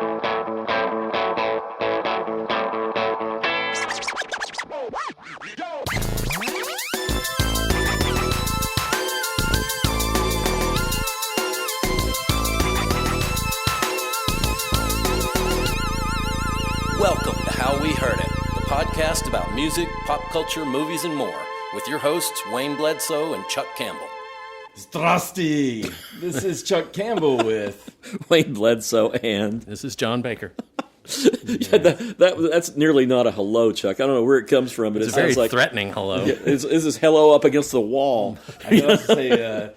Welcome to How We Heard It, the podcast about music, pop culture, movies, and more, with your hosts Wayne Bledsoe and Chuck Campbell. Zdrasty! This is Chuck Campbell with Wayne Bledsoe, and This is John Baker. yeah, that's nearly not a hello, Chuck. I don't know where it comes from, but It's it a very sounds like threatening hello. Yeah, is this hello up against the wall? I can also say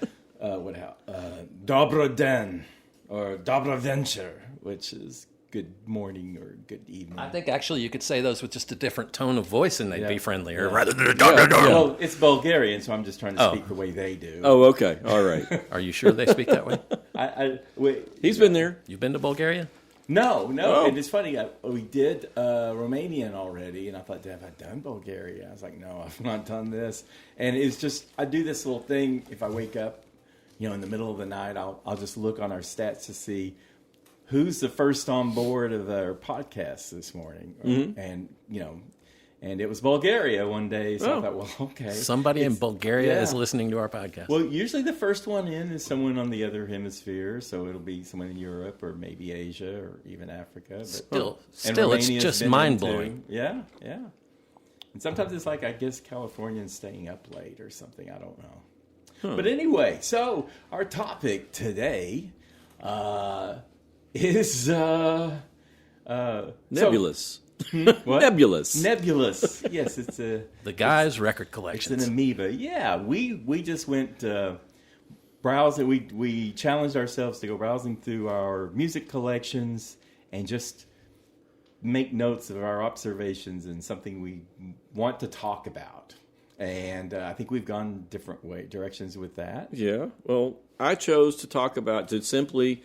Dobro den or Dobro venture, which is good morning or good evening. I think actually you could say those with just a different tone of voice and they'd be friendlier rather than Well, it's Bulgarian, so I'm just trying to speak the way they do. Oh, okay, all right. Are you sure they speak that way? Wait, He's been there. You've been to Bulgaria? No. Oh. And it's funny. We did Romanian already, and I thought, have I done Bulgaria? I was like, no, I've not done this. And it's just I do this little thing. If I wake up, in the middle of the night, I'll just look on our stats to see who's the first on board of our podcast this morning, and and it was Bulgaria one day. So I thought, well, okay, Somebody in Bulgaria is listening to our podcast. Well, usually the first one in is someone on the other hemisphere, so it'll be someone in Europe or maybe Asia or even Africa. But, Still, it's Romania's just been in mind-blowing. too. Yeah. And sometimes it's like, I guess Californians staying up late or something. I don't know. But anyway, so our topic today is Nebulous. What? Nebulous. Yes, it's a The guy's record it's collections. an amoeba. Yeah, we just went browsing. We challenged ourselves to go browsing through our music collections and just make notes of our observations and something we want to talk about. And I think we've gone different directions with that. Yeah. Well, I chose to simply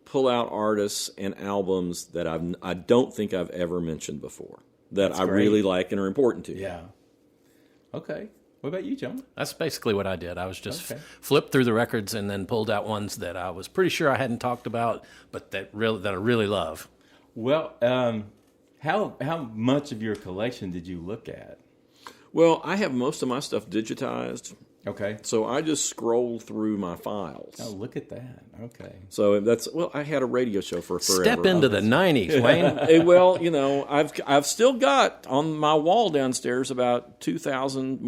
pull out artists and albums that I don't think I've ever mentioned before that That's I great. really like and are important to. Yeah. Okay. What about you, John? That's basically what I did. I was just Okay. flipped through the records and then pulled out ones that I was pretty sure I hadn't talked about, but that I really love. Well, how much of your collection did you look at? Well, I have most of my stuff digitized, Okay. so I just scroll through my files. Oh, look at that. Okay. So I had a radio show for forever. Step into the 90s, Wayne. Well, I've still got on my wall downstairs about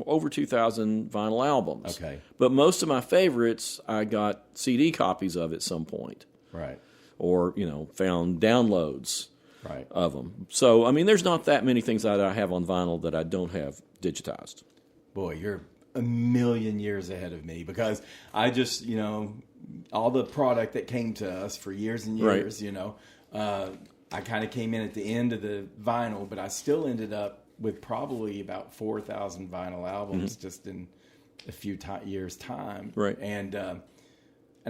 over 2,000 vinyl albums. Okay. But most of my favorites, I got CD copies of at some point, Right. or found downloads Right. of them. So there's not that many things that I have on vinyl that I don't have digitized. Boy, you're a million years ahead of me because I just, all the product that came to us for years and years, I kind of came in at the end of the vinyl, but I still ended up with probably about 4,000 vinyl albums just in a few years' time. Right. And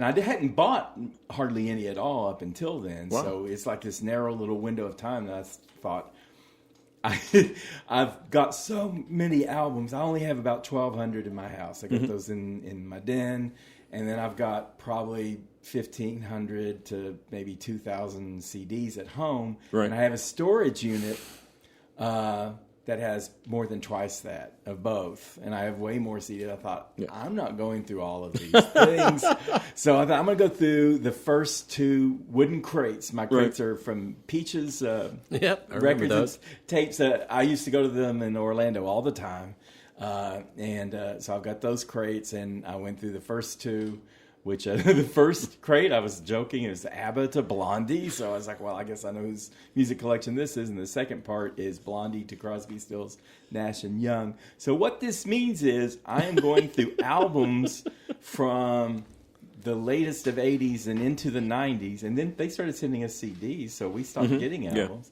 I hadn't bought hardly any at all up until then. Wow. So it's like this narrow little window of time that I thought, I've got so many albums. I only have about 1,200 in my house. I got those in my den, and then I've got probably 1,500 to maybe 2,000 CDs at home. Right. And I have a storage unit that has more than twice that of both, and I have way more CDs. I thought, I'm not going through all of these things. So I thought, I'm going to go through the first two wooden crates. My crates are from Peaches Yep, I remember records those. and tapes. I used to go to them in Orlando all the time. So I've got those crates, and I went through the first two, which the first crate, I was joking, it was ABBA to Blondie. So I was like, well, I guess I know whose music collection this is. And the second part is Blondie to Crosby, Stills, Nash and Young. So what this means is I am going through albums from the latest of 80s and into the 90s. And then they started sending us CDs, so we stopped getting albums.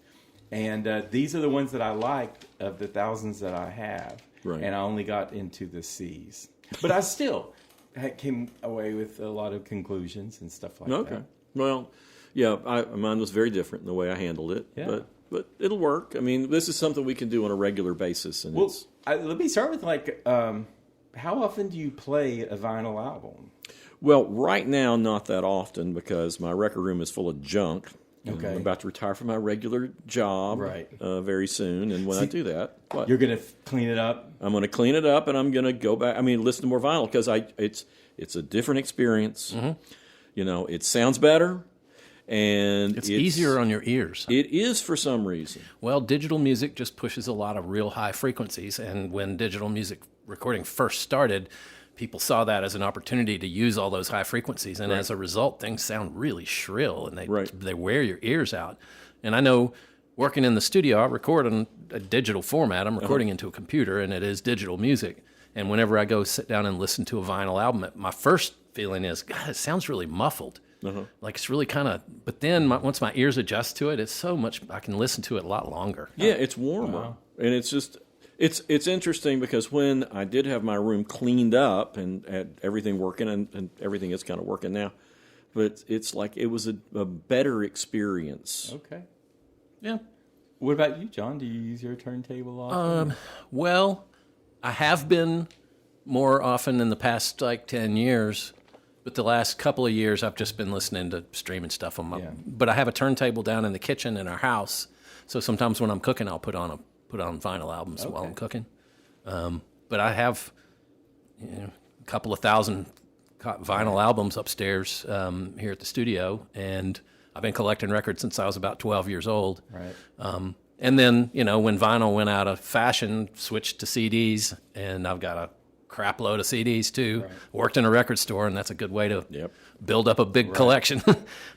And these are the ones that I liked of the thousands that I have. Right. And I only got into the C's. But I still came away with a lot of conclusions and stuff like that. Okay. Well, yeah, mine was very different in the way I handled it. Yeah. But it'll work. This is something we can do on a regular basis. And Well, let me start with how often do you play a vinyl album? Well, right now, not that often because my record room is full of junk. Okay. I'm about to retire from my regular job Right. Very soon, and when I do that, what? You're going to clean it up? I'm going to clean it up, and I'm going to go back. I mean, listen to more vinyl because it's a different experience. It sounds better, and It's easier on your ears. It is for some reason. Well, digital music just pushes a lot of real high frequencies, and when digital music recording first started, people saw that as an opportunity to use all those high frequencies, and as a result, things sound really shrill, and they wear your ears out. And I know, working in the studio, I record in a digital format. I'm recording into a computer, and it is digital music. And whenever I go sit down and listen to a vinyl album, my first feeling is, God, it sounds really muffled. Like it's really kind of, but then once my ears adjust to it, it's so much, I can listen to it a lot longer. Yeah, it's warmer. And it's just, it's interesting because when I did have my room cleaned up and had everything working, and everything is kind of working now, but it's like it was a better experience. Okay. Yeah. What about you, John? Do you use your turntable often? Well, I have been more often in the past 10 years, but the last couple of years I've just been listening to streaming stuff on my. Yeah. But I have a turntable down in the kitchen in our house, so sometimes when I'm cooking, I'll put on vinyl albums while I'm cooking. But I have a couple of thousand vinyl albums upstairs here at the studio, and I've been collecting records since I was about 12 years old. Right. And then, when vinyl went out of fashion, switched to CDs, and I've got a crap load of CDs too. Right. Worked in a record store, and that's a good way to build up a big collection.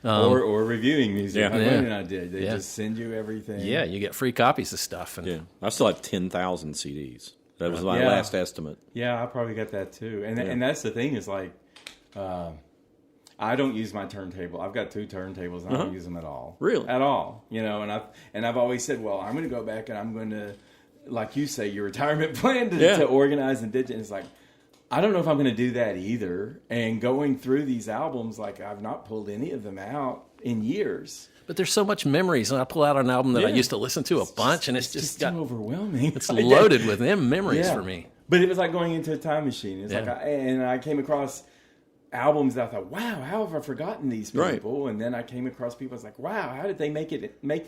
Or reviewing music. Yeah. Like Wayne and I did. They just send you everything. Yeah, you get free copies of stuff. And I still have 10,000 CDs. That was my last estimate. Yeah, I probably got that too. And that's the thing is I don't use my turntable. I've got 2 turntables, and I don't use them at all. Really? At all. And I've always said, well, I'm going to go back and I'm going to, like you say, your retirement plan to organize and digit. It's like, I don't know if I'm going to do that either. And going through these albums, I've not pulled any of them out in years. But there's so much memories, and I pull out an album that I used to listen to a bunch, and it's just too overwhelming. It's loaded with them memories for me. But it was like going into a time machine. It's and I came across albums that I thought, wow, how have I forgotten these people? Right. And then I came across people. I was like, wow, how did they make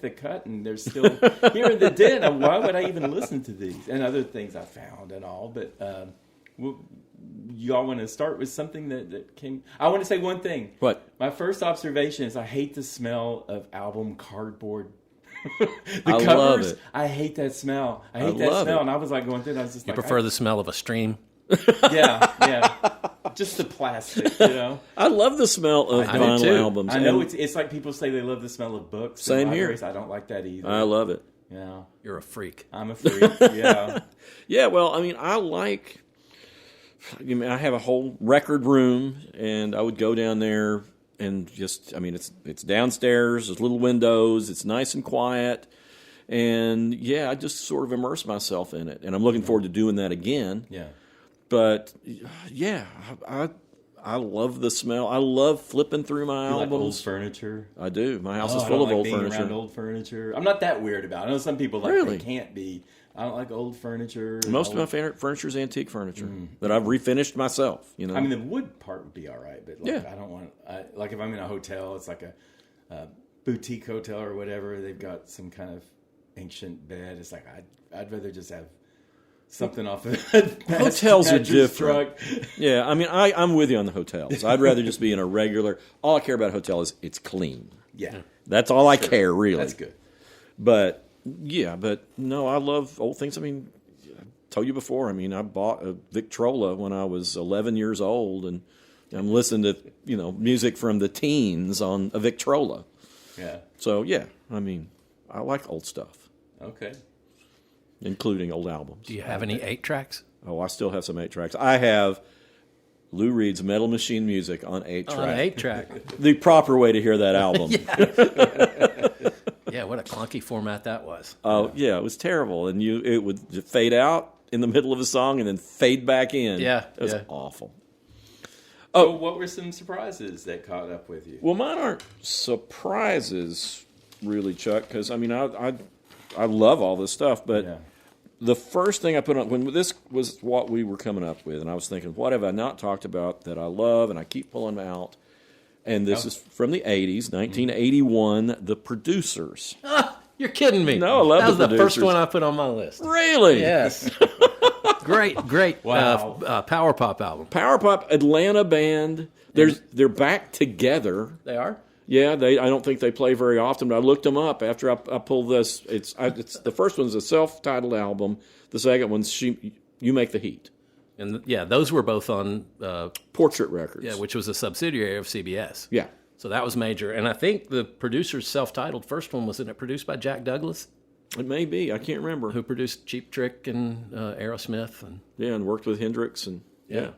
the cut? And they're still here in the den. Why would I even listen to these? And other things I found and all. But you all want to start with something that came. I want to say one thing. What? My first observation is I hate the smell of album cardboard. I love it. I hate that smell. I hate that smell. And I was going through it. I was just you prefer the smell of a stream? Yeah. Just the plastic, I love the smell of vinyl albums. I know it's like people say they love the smell of books. Same here. I don't like that either. I love it. Yeah. You're a freak. I'm a freak, yeah. Yeah, well, I mean, I have a whole record room, and I would go down there and it's downstairs, there's little windows, it's nice and quiet, and I just sort of immerse myself in it, and I'm looking forward to doing that again. Yeah. But I love the smell. I love flipping through my albums. Like old furniture? I do. My house is full of old furniture. Around old furniture. I'm not that weird about it. I know some people really? They can't be. I don't like old furniture. Most of my furniture is antique furniture that I've refinished myself. I mean, the wood part would be all right, but I don't want. If I'm in a hotel, it's like a boutique hotel or whatever. They've got some kind of ancient bed. It's like I'd rather just have something off of hotels are different. Truck. Yeah, I mean, I'm with you on the hotels. I'd rather just be in a regular. All I care about a hotel is it's clean. Yeah, that's all I care really. That's good. But no, I love old things. I mean, I told you before. I mean, I bought a Victrola when I was 11 years old, and I'm listening to music from the teens on a Victrola. Yeah. So I mean, I like old stuff. Okay. Including old albums. Do you have any 8-tracks? Oh, I still have some 8-tracks. I have Lou Reed's Metal Machine Music on 8-track. On 8-track. The proper way to hear that album. Yeah, what a clunky format that was. Oh, yeah, it was terrible. And it would fade out in the middle of a song and then fade back in. Yeah. It was awful. So what were some surprises that caught up with you? Well, mine aren't surprises, really, Chuck, because, I mean, I love all this stuff, but the first thing I put on, when this was what we were coming up with, and I was thinking, what have I not talked about that I love, and I keep pulling them out, And this is from the 80s, 1981, The Producers. You're kidding me. No, I love that was the the first Producers. one I put on my list. Really? Yes. great Wow. power pop album. Power pop Atlanta band. They're back together. They are? Yeah, I don't think they play very often, but I looked them up after I pulled this. It's the first one's a self-titled album. The second one's You Make the Heat. And those were both on Portrait Records. yeah, which was a subsidiary of CBS. Yeah. So that was major. And I think the producer's self-titled first one, wasn't it produced by Jack Douglas, It may be. I can't remember. who produced Cheap Trick and Aerosmith and Yeah, and worked with Hendrix and yeah.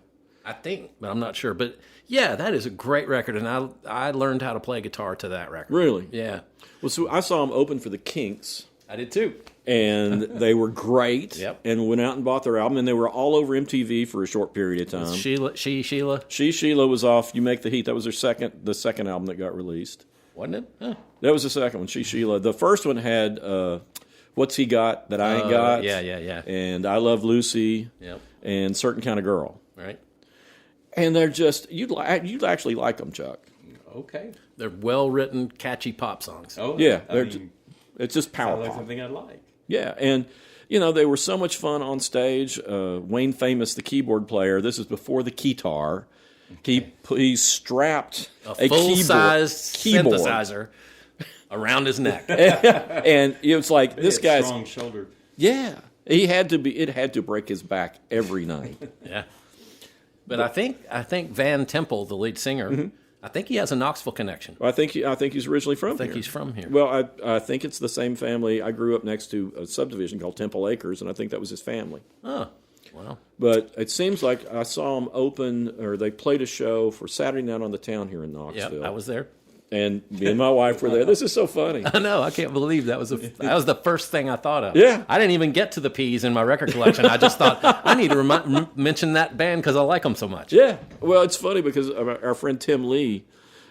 I think, but I'm not sure. But yeah, that is a great record, and I learned how to play guitar to that record. Really? Yeah, Well, so I saw them open for the Kinks, I did too. and they were great. Yep. And went out and bought their album, and they were all over MTV for a short period of time. Sheila, Sheila was off. You Make the Heat. That was the second album that got released. wasn't it? Huh. That was the second one. Sheila. The first one had What's He Got That I Ain't Got? Yeah. And I Love Lucy. Yep. And Certain Kind of Girl. Right. And they're just you'd actually like them, Chuck. Okay. They're well-written, catchy pop songs. Oh, Yeah, I mean, it's just power sounds like pop. something I like. Yeah, and they were so much fun on stage. Wayne Famous, the keyboard player. This is before the keytar. He strapped A full-sized keyboard. synthesizer around his neck. And it was like this He had guy's strong shoulder. yeah. He had to be. It had to break his back every night. Yeah. But I think Van Temple, the lead singer, I think he has a Knoxville connection. I think he's originally from here. I think he's from here. Well, I think it's the same family. I grew up next to a subdivision called Temple Acres, and I think that was his family. Oh, wow. But it seems like I saw them open, or they played a show for Saturday Night on the Town here in Yeah, Knoxville. I was there. And me and my wife were there. This is so funny. I know. I can't believe that was the first thing I thought of. Yeah. I didn't even get to the Peas in my record collection. I just thought I need to mention that band because I like them so much. Yeah. Well, it's funny because our friend Tim Lee,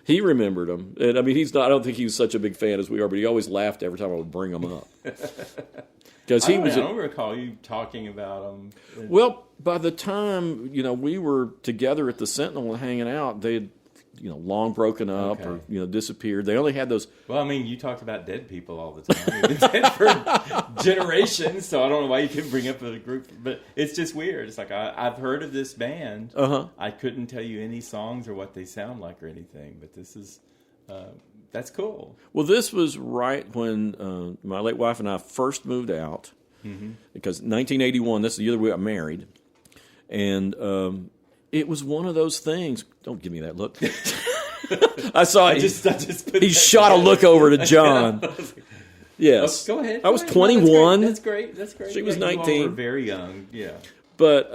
he remembered them. And I mean, I don't think he was such a big fan as we are, but he always laughed every time I would bring them up. Because I don't recall you talking about them. Well, by the time, we were together at the Sentinel and hanging out, they had, long broken up or, disappeared. They only had those. Well, I mean, you talked about dead people all the time. You've been dead for generations, so I don't know why you couldn't bring up a group. But it's just weird. It's like I've heard of this band. Uh-huh. I couldn't tell you any songs or what they sound like or anything. But this is that's cool. Well, this was right when my late wife and I first moved out. Mm-hmm. Because 1981, this is the year that we got married. And it was one of those things. Don't give me that look. I saw it. I just put He that shot a together. look over to John. Yes. Go ahead. I was Go ahead. 21. That's great. She was You all 19. were very young. Yeah. But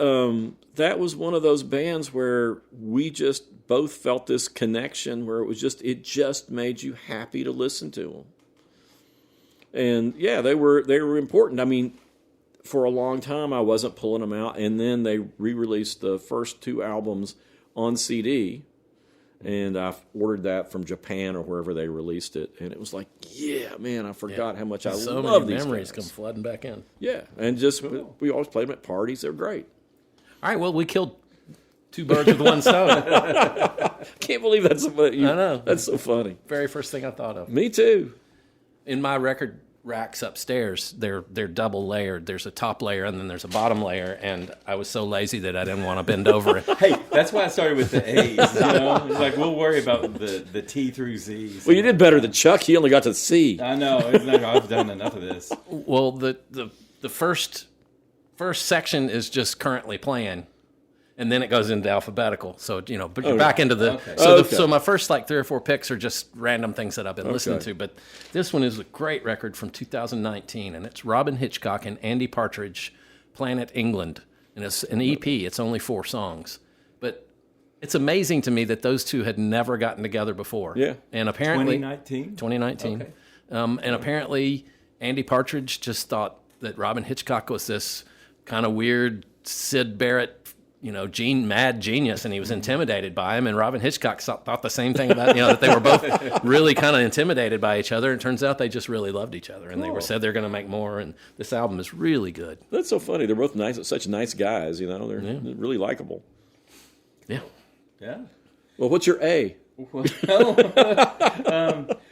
that was one of those bands where we just both felt this connection where it just made you happy to listen to them. And yeah, they were important. I mean, for a long time I wasn't pulling them out, and then they re-released the first two albums on CD, and I ordered that from Japan or wherever they released it, and it was like, yeah, man, I forgot how much I So love many these memories guys. come flooding back in. Yeah, and just we always played them at parties. They're great. All right, well, we killed two birds with one stone. Can't believe that's so funny. I know. That's so funny. Very first thing I thought of. Me too. In my record racks upstairs, they're double layered. There's a top layer and then there's a bottom layer, and I was so lazy that I didn't want to bend over it. Hey, that's why I started with the A's. It's like we'll worry about the T through Z's. Well, you did better than Chuck. He only got to C. I know. I've done enough of this. Well, the first section is just currently playing, and then it goes into alphabetical. So but you're back into the Okay. so my first 3 or 4 picks are just random things that I've been listening to. But this one is a great record from 2019, and it's Robin Hitchcock and Andy Partridge, Planet England, and it's an EP. It's only 4 songs, but it's amazing to me that those two had never gotten together before. Yeah. And apparently 2019. Okay. And apparently Andy Partridge just thought that Robin Hitchcock was this kind of weird Syd Barrett, mad genius, and he was intimidated by him. And Robin Hitchcock thought the same thing about, that they were both really kind of intimidated by each other. And it turns out they just really loved each other, and they said they're going to make more. And this album is really good. That's so funny. They're both nice, such nice guys. They're really likable. Yeah. Yeah. Well, what's your A?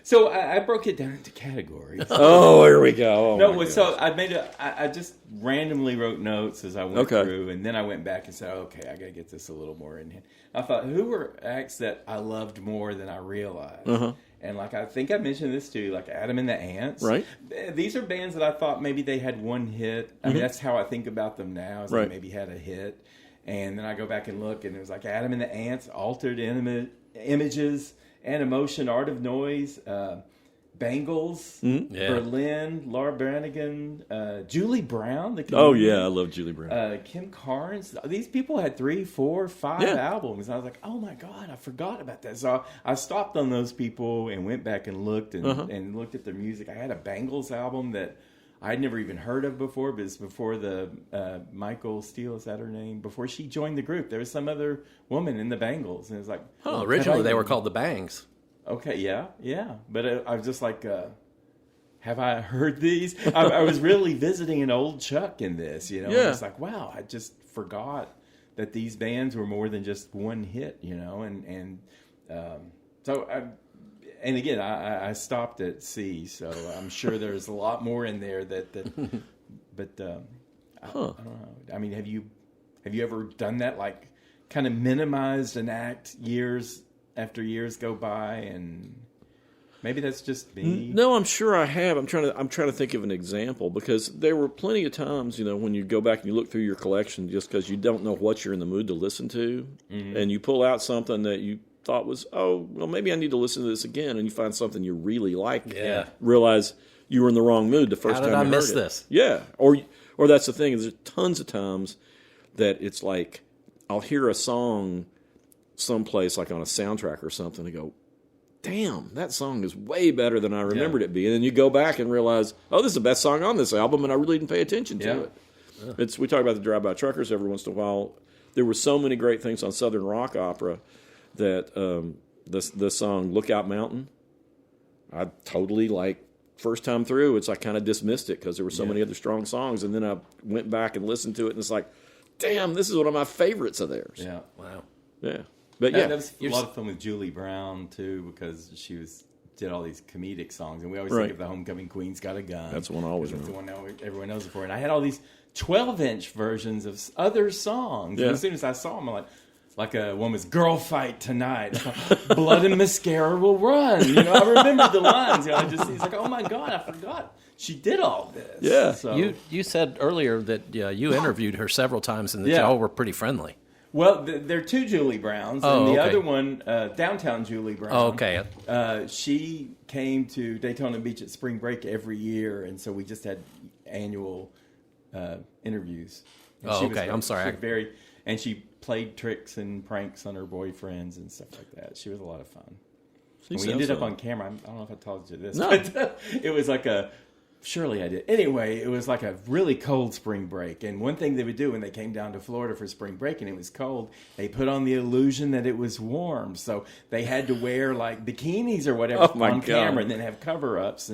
So I broke it down into categories. Oh, here we go. So I just randomly wrote notes as I went through, and then I went back and said, okay, I got to get this a little more in here. I thought, who were acts that I loved more than I realized? And like I think I mentioned this too, like Adam and the Ants. Right. These are bands that I thought maybe they had one hit. I mean, that's how I think about them now, is they maybe had a hit. And then I go back and look, and it was like Adam and the Ants, Altered Images, Animotion, Art of Noise, Bangles, Berlin, Laura Branigan, Julie Brown. The comedian, I love Julie Brown. Kim Carnes. These people had 3, 4, 5 albums. And I was like, oh my God, I forgot about that. So I stopped on those people and went back and looked and looked at their music. I had a Bangles album that I'd never even heard of before, but it's before the Michael Steele, is that her name? Before she joined the group, there was some other woman in the Bangles, and it was like, originally they were called the Bangs. Okay, yeah, but I was just like, have I heard these? I was really visiting an old Chuck in this, you know. Yeah. It's like, wow, I just forgot that these bands were more than just one hit, you know, And again, I stopped at C, so I'm sure there's a lot more in there that but I don't know. I mean, have you ever done that? Like, kind of minimized an act years after years go by, and maybe that's just me. No, I'm sure I have. I'm trying to think of an example, because there were plenty of times, you know, when you go back and you look through your collection, just because you don't know what you're in the mood to listen to, and you pull out something that you thought was, maybe I need to listen to this again, and you find something you really like. Yeah. Realize you were in the wrong mood the first time you heard it. How did I miss this? Yeah. Or that's the thing, is there's tons of times that it's like I'll hear a song someplace, like on a soundtrack or something, and go, damn, that song is way better than I remembered it being. And then you go back and realize, this is the best song on this album, and I really didn't pay attention to it. Yeah. We talk about the Drive-By Truckers every once in a while. There were so many great things on Southern Rock Opera that the song Lookout Mountain, I totally, like, first time through, it's like kind of dismissed it because there were so many other strong songs. And then I went back and listened to it, and it's like, damn, this is one of my favorites of theirs. Yeah. Wow. Yeah. But that was a lot of fun with Julie Brown, too, because she did all these comedic songs. And we always think of the Homecoming Queen's Got a Gun. That's the one I always remember. That's the one everyone knows it for. And I had all these 12-inch versions of other songs. Yeah. And as soon as I saw them, I'm like a woman's Girl Fight Tonight. Blood and mascara will run. You know, I remember the lines. You know, it's like, oh my God, I forgot she did all this. Yeah. So, you said earlier that you interviewed her several times and that y'all were pretty friendly. Well, there are 2 Julie Browns, and the other one, downtown Julie Brown. Oh, okay. She came to Daytona Beach at spring break every year, and so we just had annual interviews. And okay. I'm sorry. And she played tricks and pranks on her boyfriends and stuff like that. She was a lot of fun. And we ended up on camera. I don't know if I told you this, but it was like surely I did. Anyway, it was like a really cold spring break. And one thing they would do when they came down to Florida for spring break and it was cold, they put on the illusion that it was warm. So they had to wear like bikinis or whatever on camera and then have cover-ups.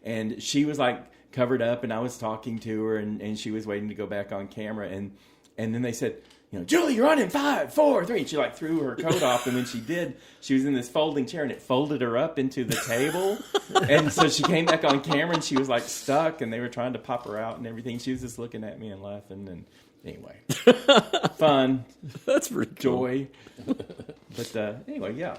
And she was like covered up, and I was talking to her, and she was waiting to go back on camera. And then they said, you know, Julie, you're on in 5, 4, 3. And she like threw her coat off, and when she did, she was in this folding chair, and it folded her up into the table. And so she came back on camera, and she was like stuck, and they were trying to pop her out and everything. She was just looking at me and laughing. And anyway, fun. That's pretty cool. Joy. But anyway, yeah.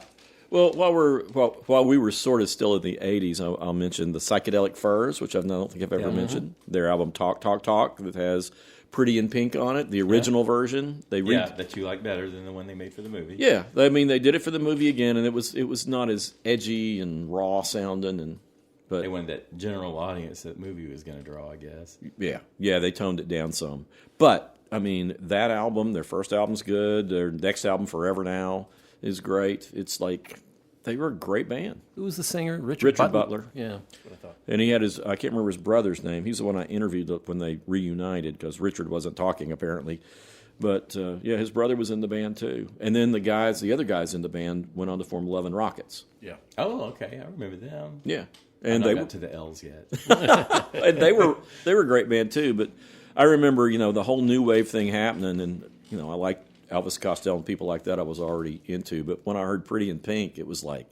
Well, while we were sort of still in the 80s, I'll mention the Psychedelic Furs, which I don't think I've ever mentioned. Their album Talk, Talk, Talk that has Pretty in Pink on it, the original version. That you like better than the one they made for the movie. Yeah, I mean they did it for the movie again, and it was not as edgy and raw sounding, but they wanted that general audience that movie was going to draw, I guess. Yeah, they toned it down some. But I mean, that album, their first album's good. Their next album, Forever Now, is great. It's like they were a great band. Who was the singer? Richard Butler. Yeah, that's what I thought. And he had I can't remember his brother's name. He's the one I interviewed when they reunited because Richard wasn't talking apparently. But his brother was in the band too. And then the other guys in the band went on to form Love and Rockets. Yeah. Oh, okay. I remember them. Yeah. And they got to the L's yet. And they were a great band too. But I remember, the whole new wave thing happening, and I liked Elvis Costello and people like that I was already into. But when I heard Pretty in Pink, it was like,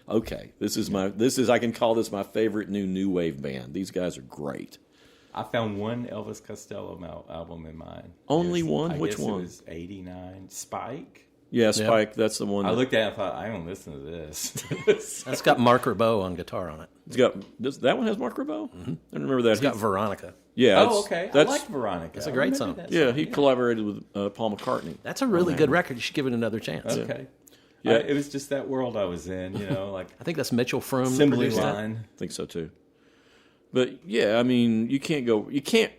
okay, this is I can call this my favorite new wave band. These guys are great. I found one Elvis Costello album in mine. Only one? I Which guess one? It was 89. Spike. Yeah, Spike. That's the one. I looked at it and thought, I don't listen to this. That's got Mark Ribot on guitar on it. It's got that one has Mark Ribot. Mm-hmm. I don't remember that. It's got Veronica. Yeah. Oh, okay. I like Veronica. It's a great song. Yeah, he collaborated with Paul McCartney. That's a really good record. You should give it another chance. Okay. Yeah. It was just that world I was in, like I think that's Mitchell Fromm. Assembly produced that. Line. I think so too. But yeah, I mean, you can't.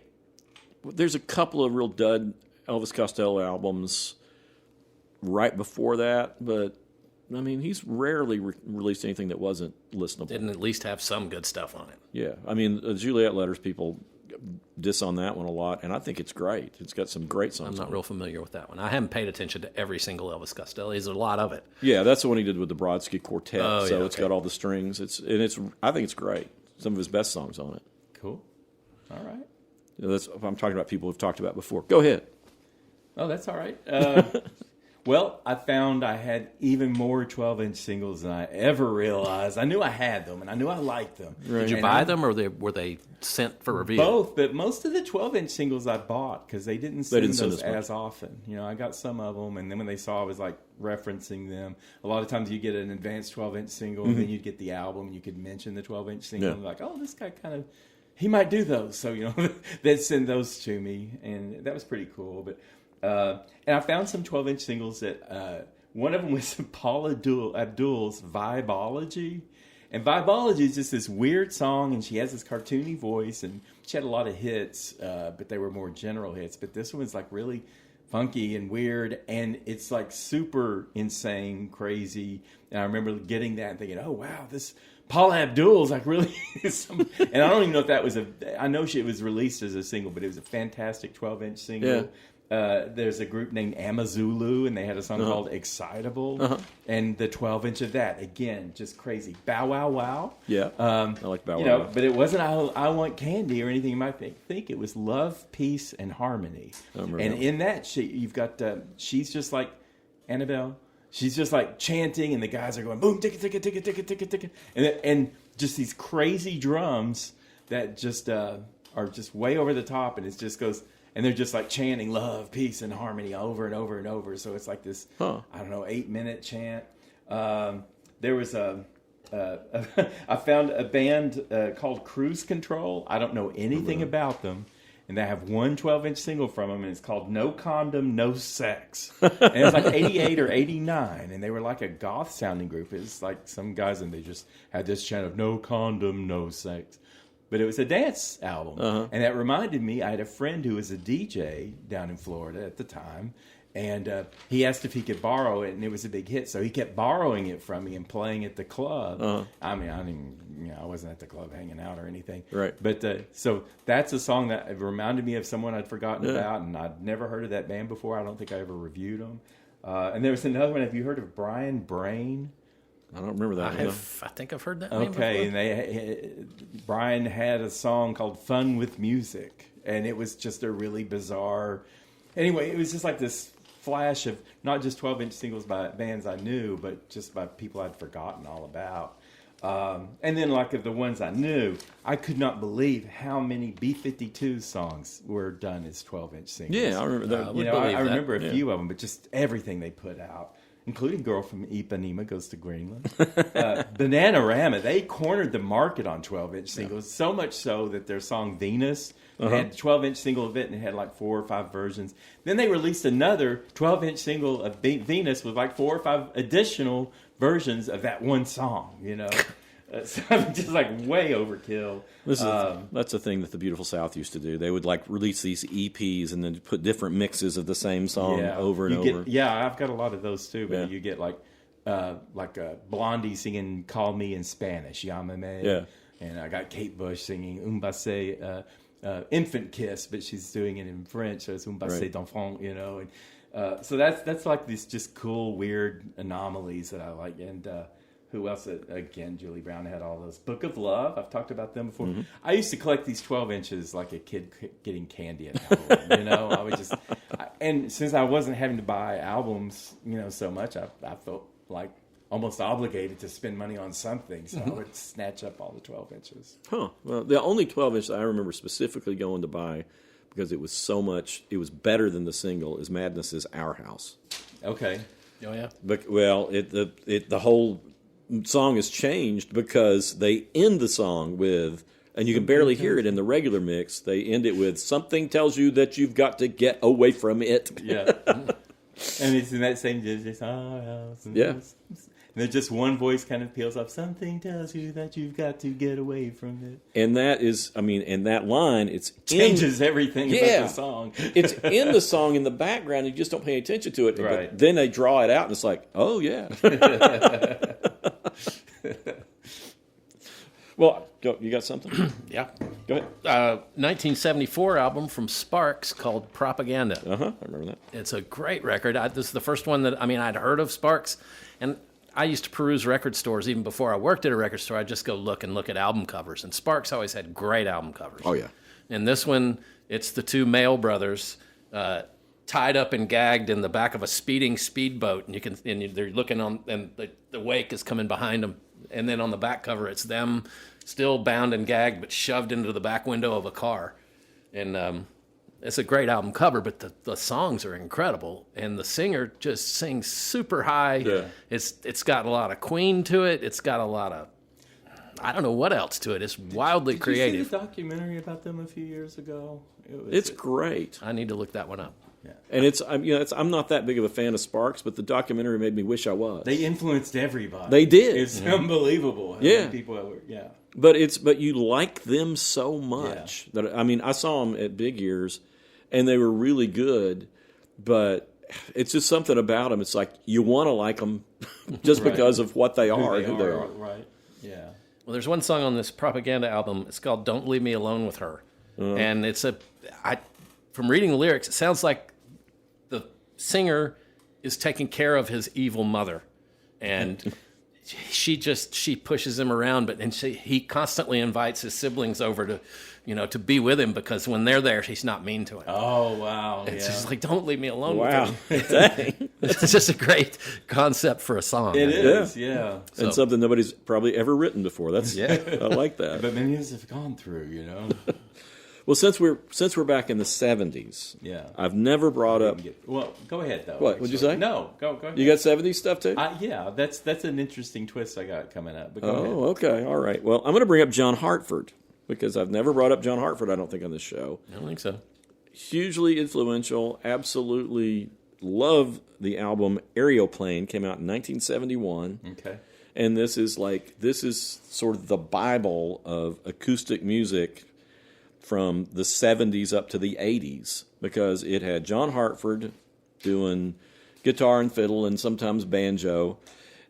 There's a couple of real dud Elvis Costello albums right before that, but I mean, he's rarely released anything that wasn't listenable. Didn't at least have some good stuff on it. Yeah, I mean, Juliet Letters, people diss on that one a lot, and I think it's great. It's got some great songs. I'm not on real familiar with that one. I haven't paid attention to every single Elvis Costello. There's a lot of it. Yeah, that's the one he did with the Brodsky Quartet. Oh, so yeah, it's okay. got all the strings. I think it's great. Some of his best songs on it. Cool. All right. I'm talking about people we've talked about before. Go ahead. Oh, that's all right. Well, I found I had even more 12-inch singles than I ever realized. I knew I had them, and I knew I liked them. Right. Did you buy them, or were they sent for review? Both, but most of the 12-inch singles I bought because they didn't send didn't send those as much. as often. I got some of them, and then when they saw I was like referencing them, a lot of times you get an advanced 12-inch single, and then you'd get the album, and you could mention the 12-inch single, and like, oh, this guy he might do those. So, they'd send those to me, and that was pretty cool. But and I found some 12-inch singles that one of them was Paula Abdul's Vibology. And Vibology is just this weird song, and she has this cartoony voice, and she had a lot of hits, but they were more general hits. But this one was like really funky and weird, and it's like super insane, crazy. And I remember getting that and thinking, oh, wow, this Paula Abdul's like really and I don't even know if that was I know it was released as a single, but it was a fantastic 12-inch single. Yeah. There's a group named Amazulu, and they had a song called Excitable, and the 12-inch of that, again, just crazy. Bow Wow Wow. Yeah, I like Bow Wow Wow. But it wasn't I Want Candy or anything you might think. It was Love, Peace, and Harmony. And in that, you've got, she's just like Annabelle. She's just like chanting, and the guys are going, boom, ticka, ticka, ticka, ticka, ticka, ticka. And just these crazy drums that just are just way over the top, and it just goes... And they're just like chanting love, peace, and harmony over and over and over. So it's like this, 8-minute chant. There was I found a band called Cruise Control. I don't know anything about them. And they have one 12-inch single from them, and it's called No Condom, No Sex. And it was like 88 or 89. And they were like a goth-sounding group. It was like some guys, and they just had this chant of no condom, no sex. But it was a dance album. And that reminded me, I had a friend who was a DJ down in Florida at the time, and he asked if he could borrow it, and it was a big hit. So he kept borrowing it from me and playing at the club. I mean, I wasn't at the club hanging out or anything. Right. But so that's a song that reminded me of someone I'd forgotten about, and I'd never heard of that band before. I don't think I ever reviewed them. And there was another one. Have you heard of Brian Brain? I don't remember that. I think I've heard that name before. And Brian had a song called Fun with Music, and it was just a really bizarre... Anyway, it was just like this flash of not just 12-inch singles by bands I knew, but just by people I'd forgotten all about. And then like of the ones I knew, I could not believe how many B-52 songs were done as 12-inch singles. Yeah, I remember that. I remember a few of them, but just everything they put out. Including Girl from Ipanema Goes to Greenland. Bananarama, they cornered the market on 12-inch singles, so much so that their song Venus had a 12-inch single of it, and it had like 4 or 5 versions. Then they released another 12-inch single of Venus with like 4 or 5 additional versions of that one song, So just like way overkill. That's a thing that the Beautiful South used to do. They would like release these EPs and then put different mixes of the same song over and over. I've got a lot of those too. But you get like Blondie singing "Call Me" in Spanish, "Llámame." Yeah. And I got Kate Bush singing "Un baiser," infant kiss, but she's doing it in French, so it's "Un baiser d'enfant," And so that's like these just cool, weird anomalies that I like. And Who else? Again, Julie Brown had all those. Book of Love. I've talked about them before. I used to collect these 12 inches like a kid getting candy at home. I would just, and since I wasn't having to buy albums, so much, I felt like almost obligated to spend money on something. So I would snatch up all the 12 inches. Huh. Well, the only 12 inch that I remember specifically going to buy because it was so much, it was better than the single, is Madness's Our House. Okay. Oh yeah. But the whole song has changed because they end the song with, and you can barely hear it in the regular mix, they end it with, something tells you that you've got to get away from it. Yeah. And it's in that same just our house. Yeah. And there's just one voice kind of peels up. Something tells you that you've got to get away from it. And that is, and that line, it's changes everything about the song. It's in the song in the background. You just don't pay attention to it. Right. But then they draw it out, and it's like, oh yeah. Well, you got something? Yeah. Go ahead. 1974 album from Sparks called Propaganda. I remember that. It's a great record. This is the first one that, I'd heard of Sparks, and I used to peruse record stores even before I worked at a record store. I'd just go look at album covers, and Sparks always had great album covers. Oh, yeah. And this one, it's the two Mail brothers tied up and gagged in the back of a speeding speedboat, and they're looking on, and the wake is coming behind them. And then on the back cover, it's them still bound and gagged, but shoved into the back window of a car. And it's a great album cover, but the songs are incredible. And the singer just sings super high. Yeah. It's got a lot of Queen to it. It's got a lot of, I don't know what else to it. It's wildly Did creative. you see the documentary about them a few years ago? It's great. I need to look that one up. Yeah. And I'm not that big of a fan of Sparks, but the documentary made me wish I was. They influenced everybody. They did. It's unbelievable. How many people were, But you like them so much that I saw them at Big Ears, and they were really good. But it's just something about them. It's like you want to like them just because of what they are, who they are. Right. Yeah. Well, there's one song on this Propaganda album. It's called "Don't Leave Me Alone with Her," and it's from reading the lyrics, it sounds like the singer is taking care of his evil mother, and she pushes him around, but he constantly invites his siblings over to be with him, because when they're there, she's not mean to him. Oh wow! It's just like, don't leave me alone. Wow, with him. It's just a great concept for a song. It is, yeah. And something nobody's probably ever written before. That's I like that. But many of us have gone through, Well, since we're back in the 70s, I've never brought up. Well, go ahead though. What would you say? No, go ahead. You got 70s stuff too? Yeah, that's an interesting twist I got coming up. But go ahead. Okay, all right. Well, I'm going to bring up John Hartford because I've never brought up John Hartford. I don't think on this show. I don't think so. Hugely influential. Absolutely love the album Aeroplane. Came out in 1971. Okay. And this is sort of the Bible of acoustic music from the 70s up to the 80s, because it had John Hartford doing guitar and fiddle and sometimes banjo.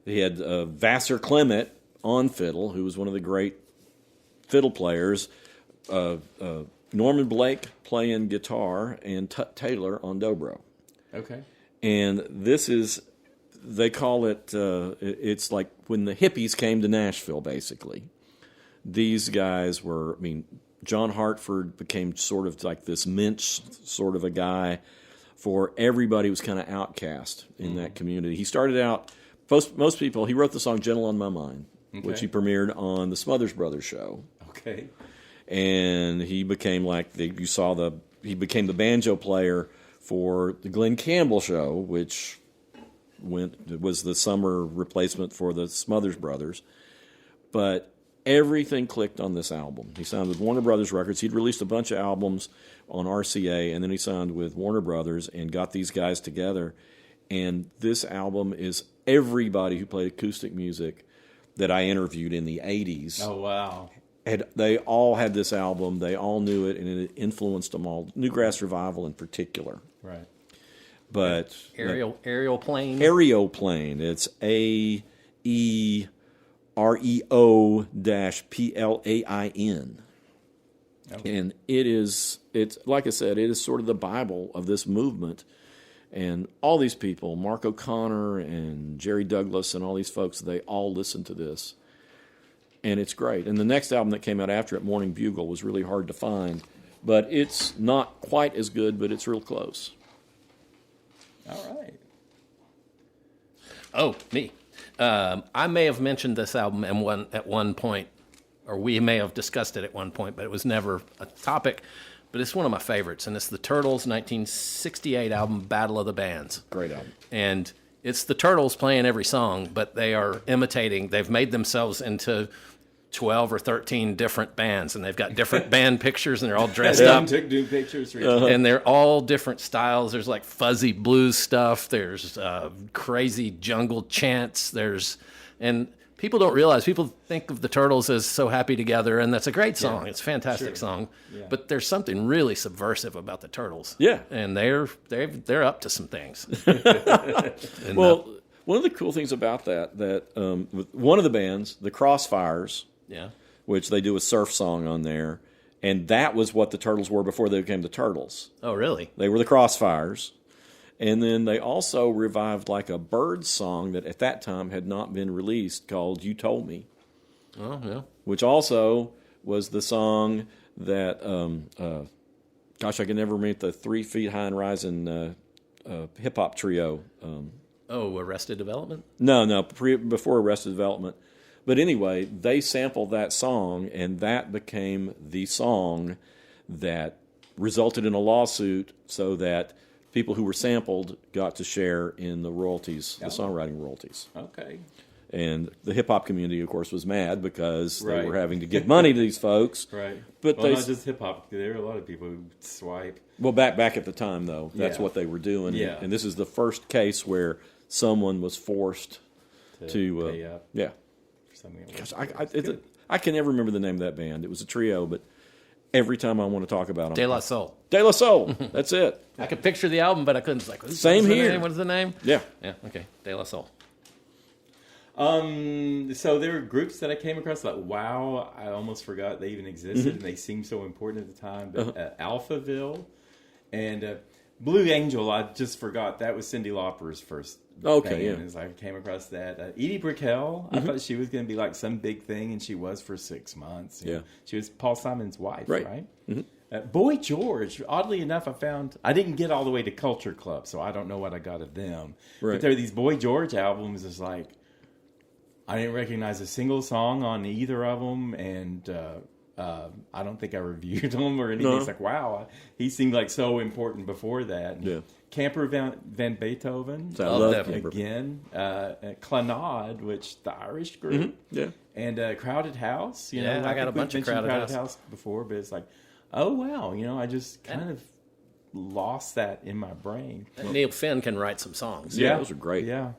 He had Vassar Clement on fiddle, who was one of the great fiddle players, Norman Blake playing guitar, and Tut Taylor on dobro. Okay. And this is, they call it, it's like when the hippies came to Nashville, basically. These guys were, John Hartford became sort of like this minch sort of a guy for everybody who was kind of outcast in that community. He started out, most people, he wrote the song Gentle on My Mind, which he premiered on the Smothers Brothers show. Okay. And he became he became the banjo player for the Glenn Campbell show, which was the summer replacement for the Smothers Brothers. But everything clicked on this album. He signed with Warner Brothers Records. He'd released a bunch of albums on RCA, and then he signed with Warner Brothers and got these guys together. And this album is everybody who played acoustic music that I interviewed in the 80s. Oh, wow. They all had this album. They all knew it, and it influenced them all. Newgrass Revival in particular. Right. But Aeroplane. Aeroplane. It's AEREO-PLAIN. Okay. And it's like I said, it is sort of the Bible of this movement. And all these people, Mark O'Connor and Jerry Douglas and all these folks, they all listen to this. And it's great. And the next album that came out after it, Morning Bugle, was really hard to find. But it's not quite as good, but it's real close. All right. Oh, me. I may have mentioned this album at one point, or we may have discussed it at one point, but it was never a topic. But it's one of my favorites, and it's the Turtles' 1968 album, Battle of the Bands. Great album. And it's the Turtles playing every song, but they are imitating. They've made themselves into 12 or 13 different bands, and they've got different band pictures, and they're all dressed up. Doing pictures. And they're all different styles. There's like fuzzy blues stuff. There's crazy jungle chants. And people don't realize, people think of the Turtles as So Happy Together, and that's a great song. Yeah. It's a fantastic song. Yeah. But there's something really subversive about the Turtles. Yeah. And they're up to some things. Well, one of the cool things about that one of the bands, the Crossfires, which they do a surf song on there, and that was what the Turtles were before they became the Turtles. Oh, really? They were the Crossfires. And then they also revived like a Birds song that at that time had not been released called You Told Me. Oh, yeah. Which also was the song that, I can never meet the 3 Feet High and Rising hip-hop trio. Arrested Development? No, before Arrested Development. But anyway, they sampled that song, and that became the song that resulted in a lawsuit so that people who were sampled got to share in the royalties, the songwriting royalties. Okay. And the hip-hop community, of course, was mad because they were having to give money to these folks. Right. But not just hip-hop. There are a lot of people who swipe. Well, back at the time, though, that's what they were doing. Yeah. And this is the first case where someone was forced to pay up. Yeah. For something I can never remember the name of that band. It was a trio, but every time I want to talk about them. De La Soul. De La Soul. That's it. I could picture the album, but I couldn't. Like, Same here. What is the name? Yeah. Yeah, okay. De La Soul. So there were groups that I came across like, wow, I almost forgot they even existed, and they seemed so important at the time. But Alphaville and Blue Angel, I just forgot. That was Cyndi Lauper's first band. As I came across that. Edie Brickell, I thought she was going to be like some big thing, and she was for 6 months. You know. She was Paul Simon's wife, right? Boy George, oddly enough, I didn't get all the way to Culture Club, so I don't know what I got of them. Right. But there are these Boy George albums. It's like, I didn't recognize a single song on either of them, and I don't think I reviewed them or anything. It's like, wow, he seemed like so important before that. Yeah. Camper Van Beethoven, I love Camper. again. Clannad, which the Irish group, and Crowded House. You know, I got a bunch of Crowded House before, but it's like, oh wow, I just kind of lost that in my brain. Neil Finn can write some songs. Yeah, those are great. Yeah,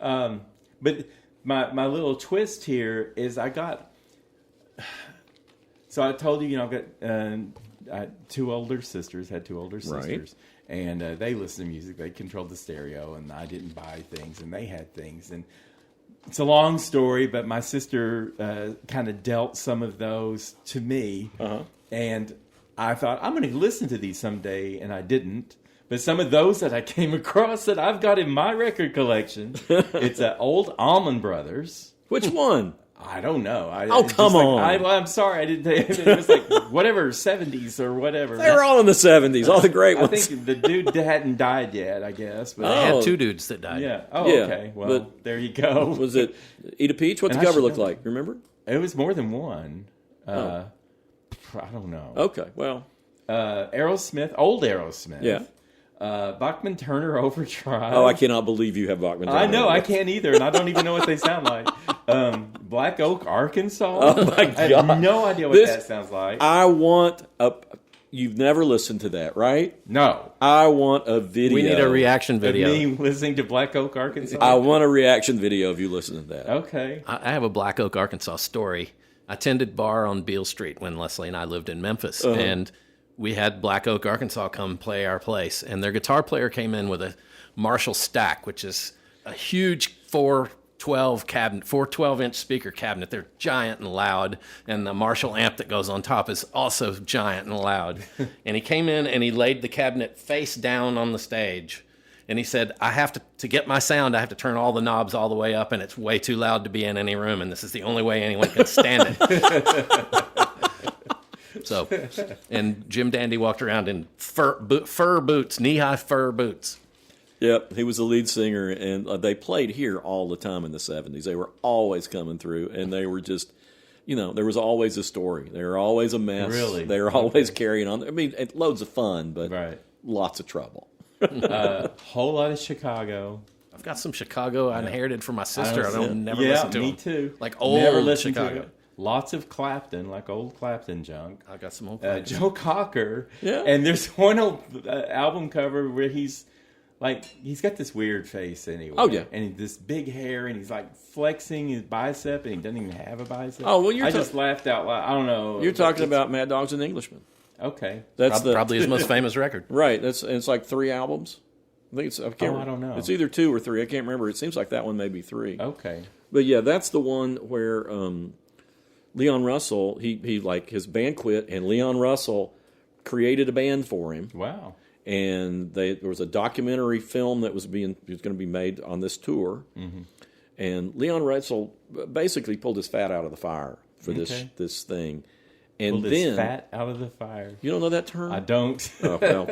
but my little twist here is I got. So I told you, I've got I had two older sisters, right. And they listened to music. They controlled the stereo, and I didn't buy things, and they had things. And it's a long story, but my sister kind of dealt some of those to me, and I thought, I'm going to listen to these someday, and I didn't. But some of those that I came across that I've got in my record collection, it's old Allman Brothers. Which one? I don't know. Come on. I'm sorry. I didn't. It was like whatever 70s or whatever. They were all in the 70s. All the great ones. I think the dude hadn't died yet. I guess. But they had two dudes that died. Yeah. Oh, yeah. Okay. Well, there you go. Was it Eat a Peach? What's the cover look like? Remember? It was more than one. I don't know. Okay. Well, Aerosmith, old Aerosmith. Yeah. Bachman Turner Overdrive. Oh, I cannot believe you have Bachman Turner. I know, I can't either, and I don't even know what they sound like. Black Oak, Arkansas. Oh my God! I have no idea what that sounds like. I want a. You've never listened to that, right? No. I want a video. We need a reaction video. Of me listening to Black Oak, Arkansas. I want a reaction video of you listening to that. Okay. I have a Black Oak, Arkansas story. I tended bar on Beale Street when Leslie and I lived in Memphis, and we had Black Oak, Arkansas come play our place, and their guitar player came in with a Marshall Stack, which is a huge 412-inch speaker cabinet. They're giant and loud, and the Marshall amp that goes on top is also giant and loud. And he came in and he laid the cabinet face down on the stage, And he said, I have to get my sound, I have to turn all the knobs all the way up, and it's way too loud to be in any room, and this is the only way anyone can stand it. So, and Jim Dandy walked around in fur boots, knee-high fur boots. Yep, he was the lead singer, and they played here all the time in the 70s. They were always coming through, and they were just, there was always a story. They were always a mess. Really? They were always carrying on. I mean, loads of fun, but lots of trouble. Whole lot of Chicago. I've got some Chicago I inherited from my sister. I don't never listen to me them. too. Like old never listened Chicago. To it. Lots of Clapton, like old Clapton junk. I got some old Joe Cocker. Yeah. And there's one old album cover where he's got this weird face anyway. Oh, yeah. And this big hair, and he's like flexing his bicep, and he doesn't even have a bicep. Oh, well, I just laughed out loud. I don't know. You're talking about Mad Dogs and Englishmen. Okay. That's probably his most famous record. Right. It's like 3 albums. I don't know. It's either 2 or 3. I can't remember. It seems like that one may be 3. Okay. But yeah, that's the one where Leon Russell, he like his band quit, and Leon Russell created a band for him. Wow. And there was a documentary film that was going to be made on this tour. Mm-hmm. And Leon Russell basically pulled his fat out of the fire for this thing. And pulled then his fat out of the fire. You don't know that term? I don't. Oh, well.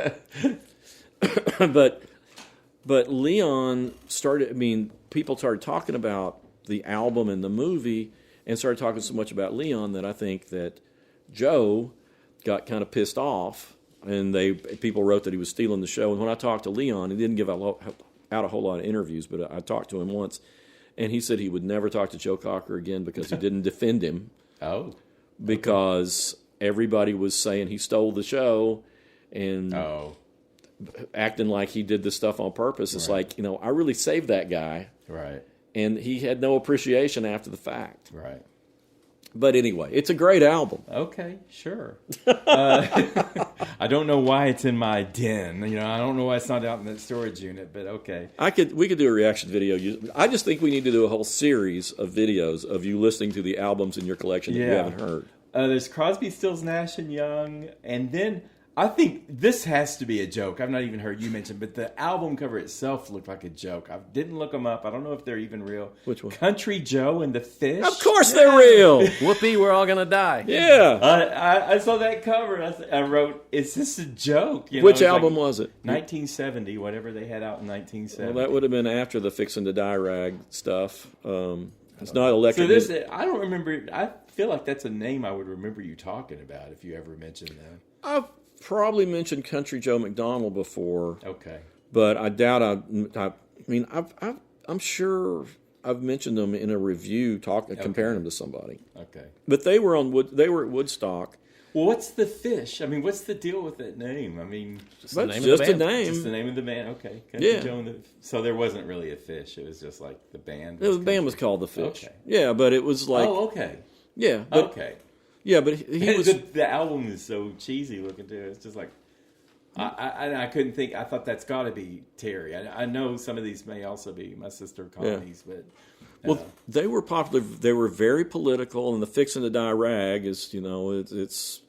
But Leon started. I mean, people started talking about the album and the movie, and started talking so much about Leon that I think that Joe got kind of pissed off. And people wrote that he was stealing the show. And when I talked to Leon, he didn't give out a whole lot of interviews, but I talked to him once, and he said he would never talk to Joe Cocker again because he didn't defend him. Oh. Because everybody was saying he stole the show and acting like he did this stuff on purpose. It's like, I really saved that guy. Right. And he had no appreciation after the fact. Right. But anyway, it's a great album. Okay, sure. I don't know why it's in my den. I don't know why it's not out in the storage unit, but okay. We could do a reaction video. I just think we need to do a whole series of videos of you listening to the albums in your collection that you haven't heard. There's Crosby, Stills, Nash and Young, and then I think this has to be a joke. I've not even heard you mention, but the album cover itself looked like a joke. I didn't look them up. I don't know if they're even real. Which one? Country Joe and the Fish. Of course they're real. Whoopee, we're all gonna die. Yeah. I saw that cover. I wrote, "Is this a joke?" Which album was it? 1970, whatever they had out in 1970. Well, that would have been after the Fixin' to Die rag stuff. It's not electric. So this, I don't remember. I feel like that's a name I would remember you talking about if you ever mentioned them. I've probably mentioned Country Joe McDonald before. Okay. But I doubt I'm sure I've mentioned them in a review comparing them to somebody. Okay. But they were at Woodstock. Well, what's the Fish? I mean, what's the deal with that name? I mean, just a name. Just the name of the band. Okay. Country Joe and so there wasn't really a Fish. It was just like the band. The band was called the Fish. Okay. Yeah, but it was like. Oh, okay. Yeah. Okay. Yeah, but he was. The album is so cheesy looking too. It's just like, I couldn't think. I thought that's got to be Terry. I know some of these may also be My Sister Connie's, but. Well, they were popular. They were very political, and the Fixin' to Die rag is, it's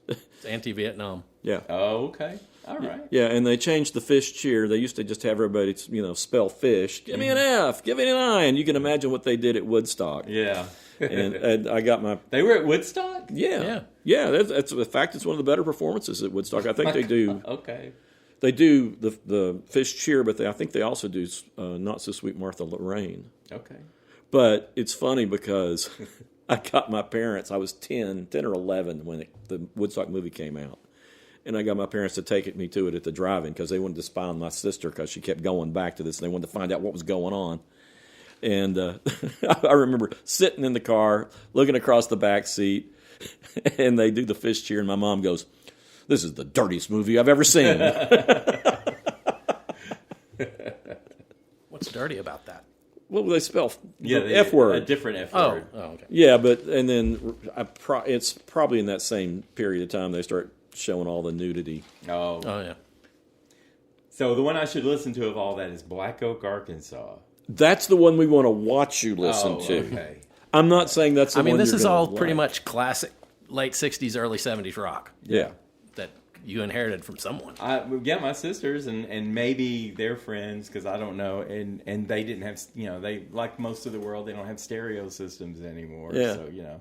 anti-Vietnam. Yeah. Oh, okay. All right. Yeah, and they changed the Fish cheer. They used to just have everybody, spell fish. Give me an F. Give me an I. And you can imagine what they did at Woodstock. Yeah. and I got my. They were at Woodstock? Yeah. That's in fact, it's one of the better performances at Woodstock. I think they do. Okay. They do the Fish cheer, but I think they also do Not So Sweet Martha Lorraine. Okay. But it's funny because I got my parents. I was 10 or 11 when the Woodstock movie came out. And I got my parents to take me to it at the drive-in because they wanted to spy on my sister because she kept going back to this. And they wanted to find out what was going on. And I remember sitting in the car, looking across the back seat, and they do the Fish cheer. And my mom goes, "This is the dirtiest movie I've ever seen." What's dirty about that? Well, they spell F word. A different F word. Oh, okay. Yeah, and then it's probably in that same period of time they start showing all the nudity. Oh, yeah. So the one I should listen to of all that is Black Oak, Arkansas. That's the one we want to watch you listen to. Okay. I'm not saying that's the one. This is all pretty much classic late 60s, early 70s rock. Yeah. That you inherited from someone. Yeah, my sisters and maybe their friends, because I don't know, and they didn't have, they, like most of the world, they don't have stereo systems anymore. Yeah. So yeah,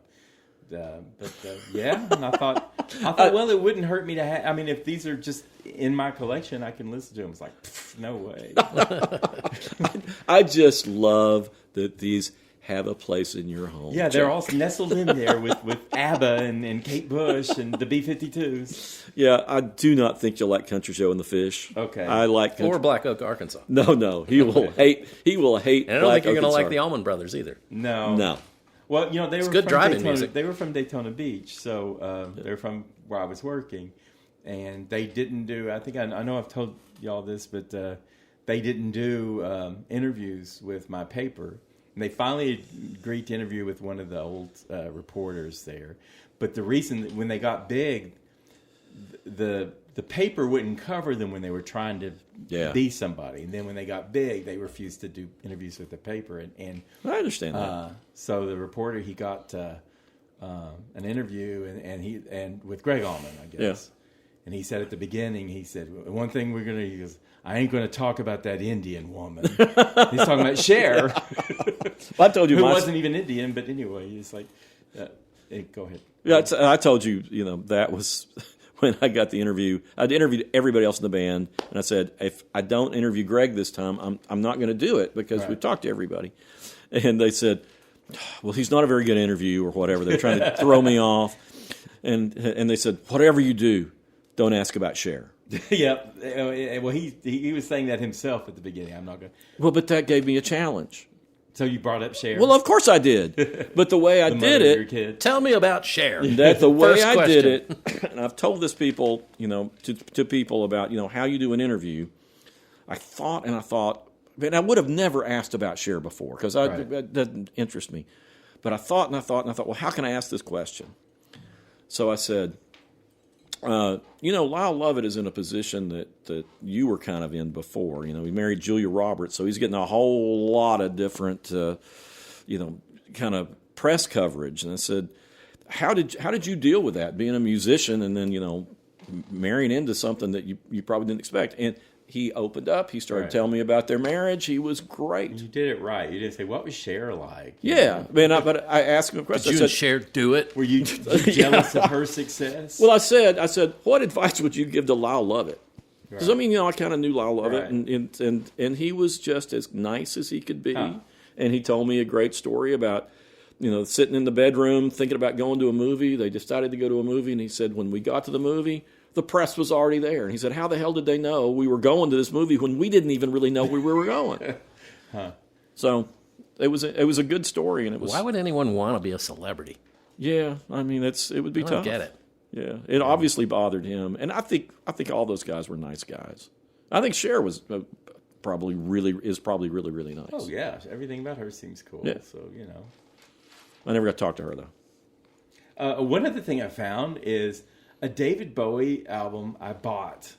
and I thought, well, it wouldn't hurt me to have. I mean, if these are just in my collection, I can listen to them. It's like, no way. I just love that these have a place in your home. Yeah, they're all nestled in there with ABBA and Kate Bush and the B-52s. Yeah, I do not think you'll like Country Joe and the Fish. Okay. I like Or Black Oak, Arkansas. No, he will hate. He will hate. And I don't think you're going to like Arkansas. the Allman Brothers either. No. Well, they were good from driving Daytona, music. They were from Daytona Beach, so they're from where I was working, and they didn't do. I think I know I've told y'all this, but they didn't do interviews with my paper. And they finally agreed to interview with one of the old reporters there. But the reason that when they got big, the paper wouldn't cover them when they were trying to be somebody. And then when they got big, they refused to do interviews with the paper. And I understand that. So the reporter, he got an interview and with Greg Allman, I guess. Yeah. And he said at the beginning, he said, one thing we're going to use, I ain't going to talk about that Indian woman. He's talking about Cher. I told you who wasn't even Indian, but anyway, he's like, go ahead. Yeah, I told you, that was when I got the interview. I'd interviewed everybody else in the band, and I said, if I don't interview Greg this time, I'm not going to do it because we've talked to everybody. And they said, well, he's not a very good interview or whatever. They're trying to throw me off. And they said, whatever you do, don't ask about Cher. Yep. Well, he was saying that himself at the beginning. I'm not going to. Well, but that gave me a challenge. So you brought up Cher? Well, of course I did. But the way I did Your it, kid. Tell me about Cher. that the way First I did question. it, and I've told this people, to people about, how you do an interview. I thought, man, I would have never asked about Cher before because that doesn't interest me. But I thought, well, how can I ask this question? So I said, Lyle Lovett is in a position that you were kind of in before. He married Julia Roberts, so he's getting a whole lot of different, kind of press coverage. And I said, how did you deal with that, being a musician and then, marrying into something that you probably didn't expect? And he opened up. He started telling me about their marriage. He was great. You did it right. You didn't say, what was Cher like? Yeah. But I asked him a question. Did you and Cher do it? Were you jealous of her success? Well, I said, what advice would you give to Lyle Lovett? Because, I kind of knew Lyle Lovett, and he was just as nice as he could be. Huh. And he told me a great story about, sitting in the bedroom thinking about going to a movie. They decided to go to a movie, and he said, when we got to the movie, the press was already there. And he said, how the hell did they know we were going to this movie when we didn't even really know where we were going? Huh. So it was a good story. And it was. Why would anyone want to be a celebrity? Yeah, it would be I tough. don't get it. Yeah, it obviously bothered him. And I think all those guys were nice guys. I think Cher was probably really, really nice. Oh, yeah. Everything about her seems cool. Yeah. So, I never got to talk to her, though. One other thing I found is a David Bowie album I bought.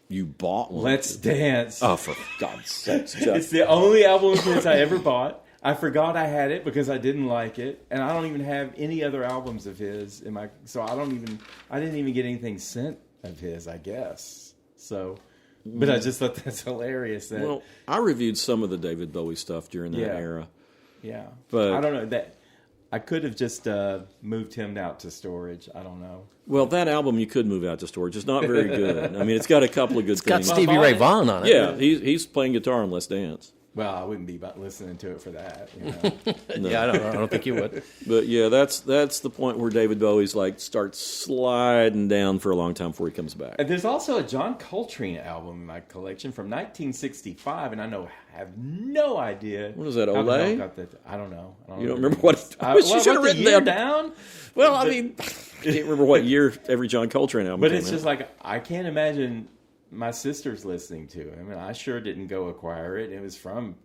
You bought one? Let's Dance. Oh, for God's sakes, Chuck. It's the only album of his I ever bought. I forgot I had it because I didn't like it, and I don't even have any other albums of his in my. So I didn't even get anything sent of his, I guess. So, but I just thought that's hilarious. Well, I reviewed some of the David Bowie stuff during that era. Yeah, but I don't know that. I could have just moved him out to storage. I don't know. Well, that album you could move out to storage. It's not very good. I mean, it's got a couple of good things. It's got Stevie Ray Vaughan on it. Yeah, he's playing guitar on Let's Dance. Well, I wouldn't be listening to it for that. No. Yeah, I don't think you would. But yeah, that's the point where David Bowie's starts sliding down for a long time before he comes back. And there's also a John Coltrane album in my collection from 1965, and I have no idea. What is that, how the Ole? hell got that. I don't know. You don't remember what? I wish you should have written that down. Well, I mean, I can't remember what year every John Coltrane album But came it's out. just like, I can't imagine my sisters listening to it. I mean, I sure didn't go acquire it. It was from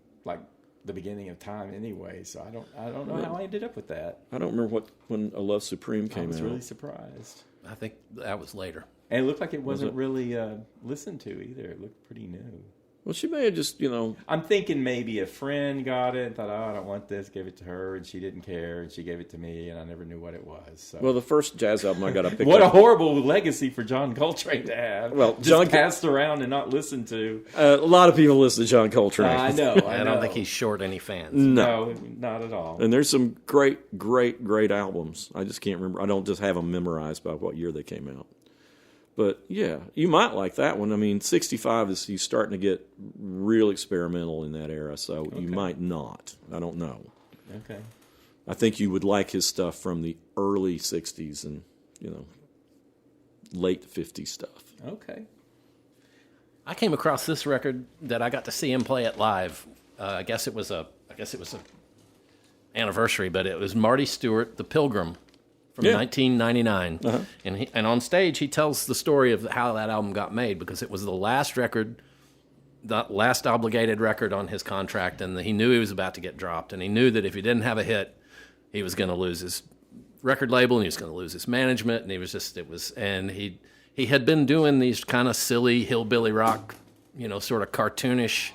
the beginning of time anyway, so I don't know how I ended up with that. I don't remember when A Love Supreme came out. I was really surprised. I think that was later. And it looked like it wasn't really listened to either. It looked pretty new. Well, she may have just, I'm thinking maybe a friend got it and thought, oh, I don't want this, gave it to her, and she didn't care, and she gave it to me, and I never knew what it was. So. Well, the first jazz album I got to pick What up. a horrible legacy for John Coltrane to have. Well, just John passed around and not listened to. A lot of people listen to John Coltrane. I know. I don't think he's short any fans. No, not at all. And there's some great, great, great albums. I just can't remember. I don't just have them memorized by what year they came out. But, yeah, you might like that one. I mean, 65 is he's starting to get real experimental in that era, so you might not. I don't know. Okay. I think you would like his stuff from the early 60s and, late 50s stuff. Okay. I came across this record that I got to see him play it live. I guess it was a anniversary, but it was Marty Stewart, The Pilgrim, from 1999. Uh-huh. And on stage, he tells the story of how that album got made, because it was the last record, the last obligated record on his contract, and he knew he was about to get dropped, and he knew that if he didn't have a hit, he was going to lose his record label, and he was going to lose his management, and he had been doing these kind of silly hillbilly rock, sort of cartoonish,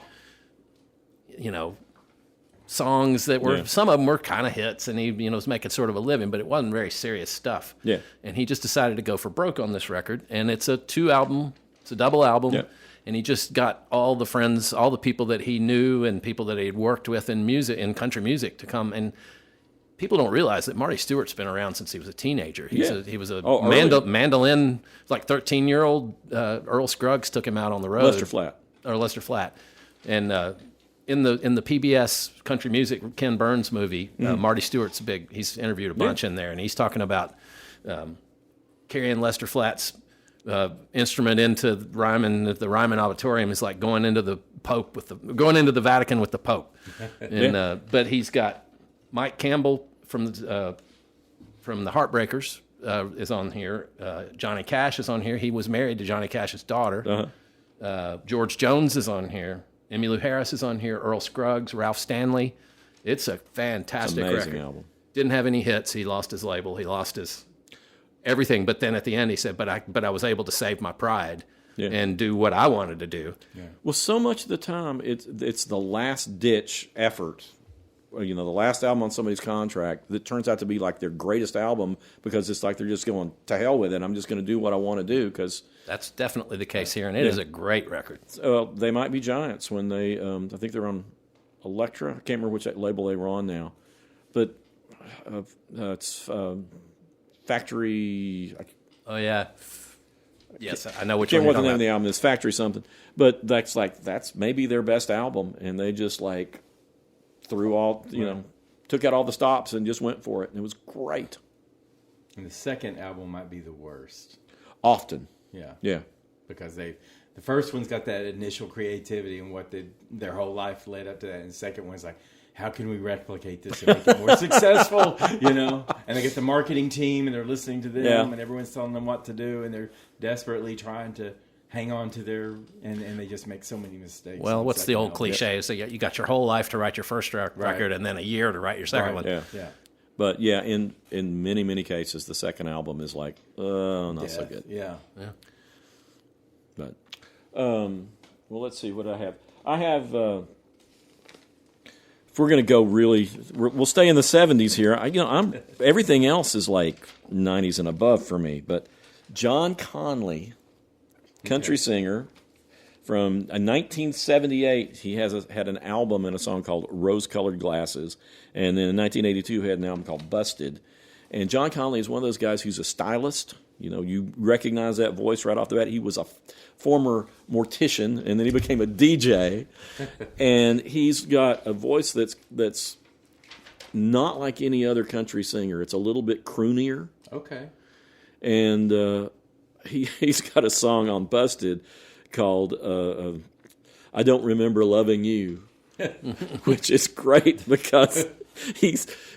songs that were, some of them were kind of hits, and he, was making sort of a living, but it wasn't very serious stuff. Yeah. And he just decided to go for broke on this record, and it's a double album. Yeah. And he just got all the friends, all the people that he knew and people that he had worked with in music, in country music, to come. And people don't realize that Marty Stewart's been around since he was a teenager. He was a mandolin, like 13-year-old. Earl Scruggs took him out on the road. Lester Flatt. And in the PBS country music Ken Burns movie, Marty Stewart's big. He's interviewed a bunch in there, and he's talking about carrying Lester Flatt's instrument into the Ryman Auditorium is like going into the Vatican with the Pope. And but he's got Mike Campbell from the Heartbreakers is on here. Johnny Cash is on here. He was married to Johnny Cash's daughter. George Jones is on here. Emmylou Harris is on here. Earl Scruggs, Ralph Stanley. It's a fantastic record. Album. Didn't have any hits. He lost his label. He lost his everything. But then at the end, he said, "But I was able to save my pride and do what I wanted to do." Yeah. Well, so much of the time, it's the last ditch effort. The last album on somebody's contract that turns out to be like their greatest album, because it's like they're just going to hell with it. I'm just going to do what I want to do, because that's definitely the case here, and it is a great record. They Might Be Giants, when they, I think they're on Elektra. I can't remember which label they were on now, but it's Factory. Oh yeah, yes, I know which one. Can't remember what the name of the album is. Factory something, but that's maybe their best album, and they just threw all, took out all the stops and just went for it, and it was great. And the second album might be the worst. Often. Yeah. Because the first one's got that initial creativity and what their whole life led up to that, and the second one's like, how can we replicate this and make it more successful, And they get the marketing team, and they're listening to them, and everyone's telling them what to do, and they're desperately trying to hang on to and they just make so many mistakes. Well, what's the old cliche? So you got your whole life to write your first record, and then a year to write your second one. Yeah. But in many, many cases, the second album is not so good. Yeah. But well, let's see what I have. I have. If we're going to go we'll stay in the 70s here. Everything else is like 90s and above for me. But John Conley, country singer, from 1978, he had an album and a song called Rose-Colored Glasses. And then in 1982, he had an album called Busted. And John Conley is one of those guys who's a stylist. You recognize that voice right off the bat. He was a former mortician, and then he became a DJ. And he's got a voice that's not like any other country singer. It's a little bit croonier. Okay. And he's got a song on Busted called I Don't Remember Loving You, which is great, because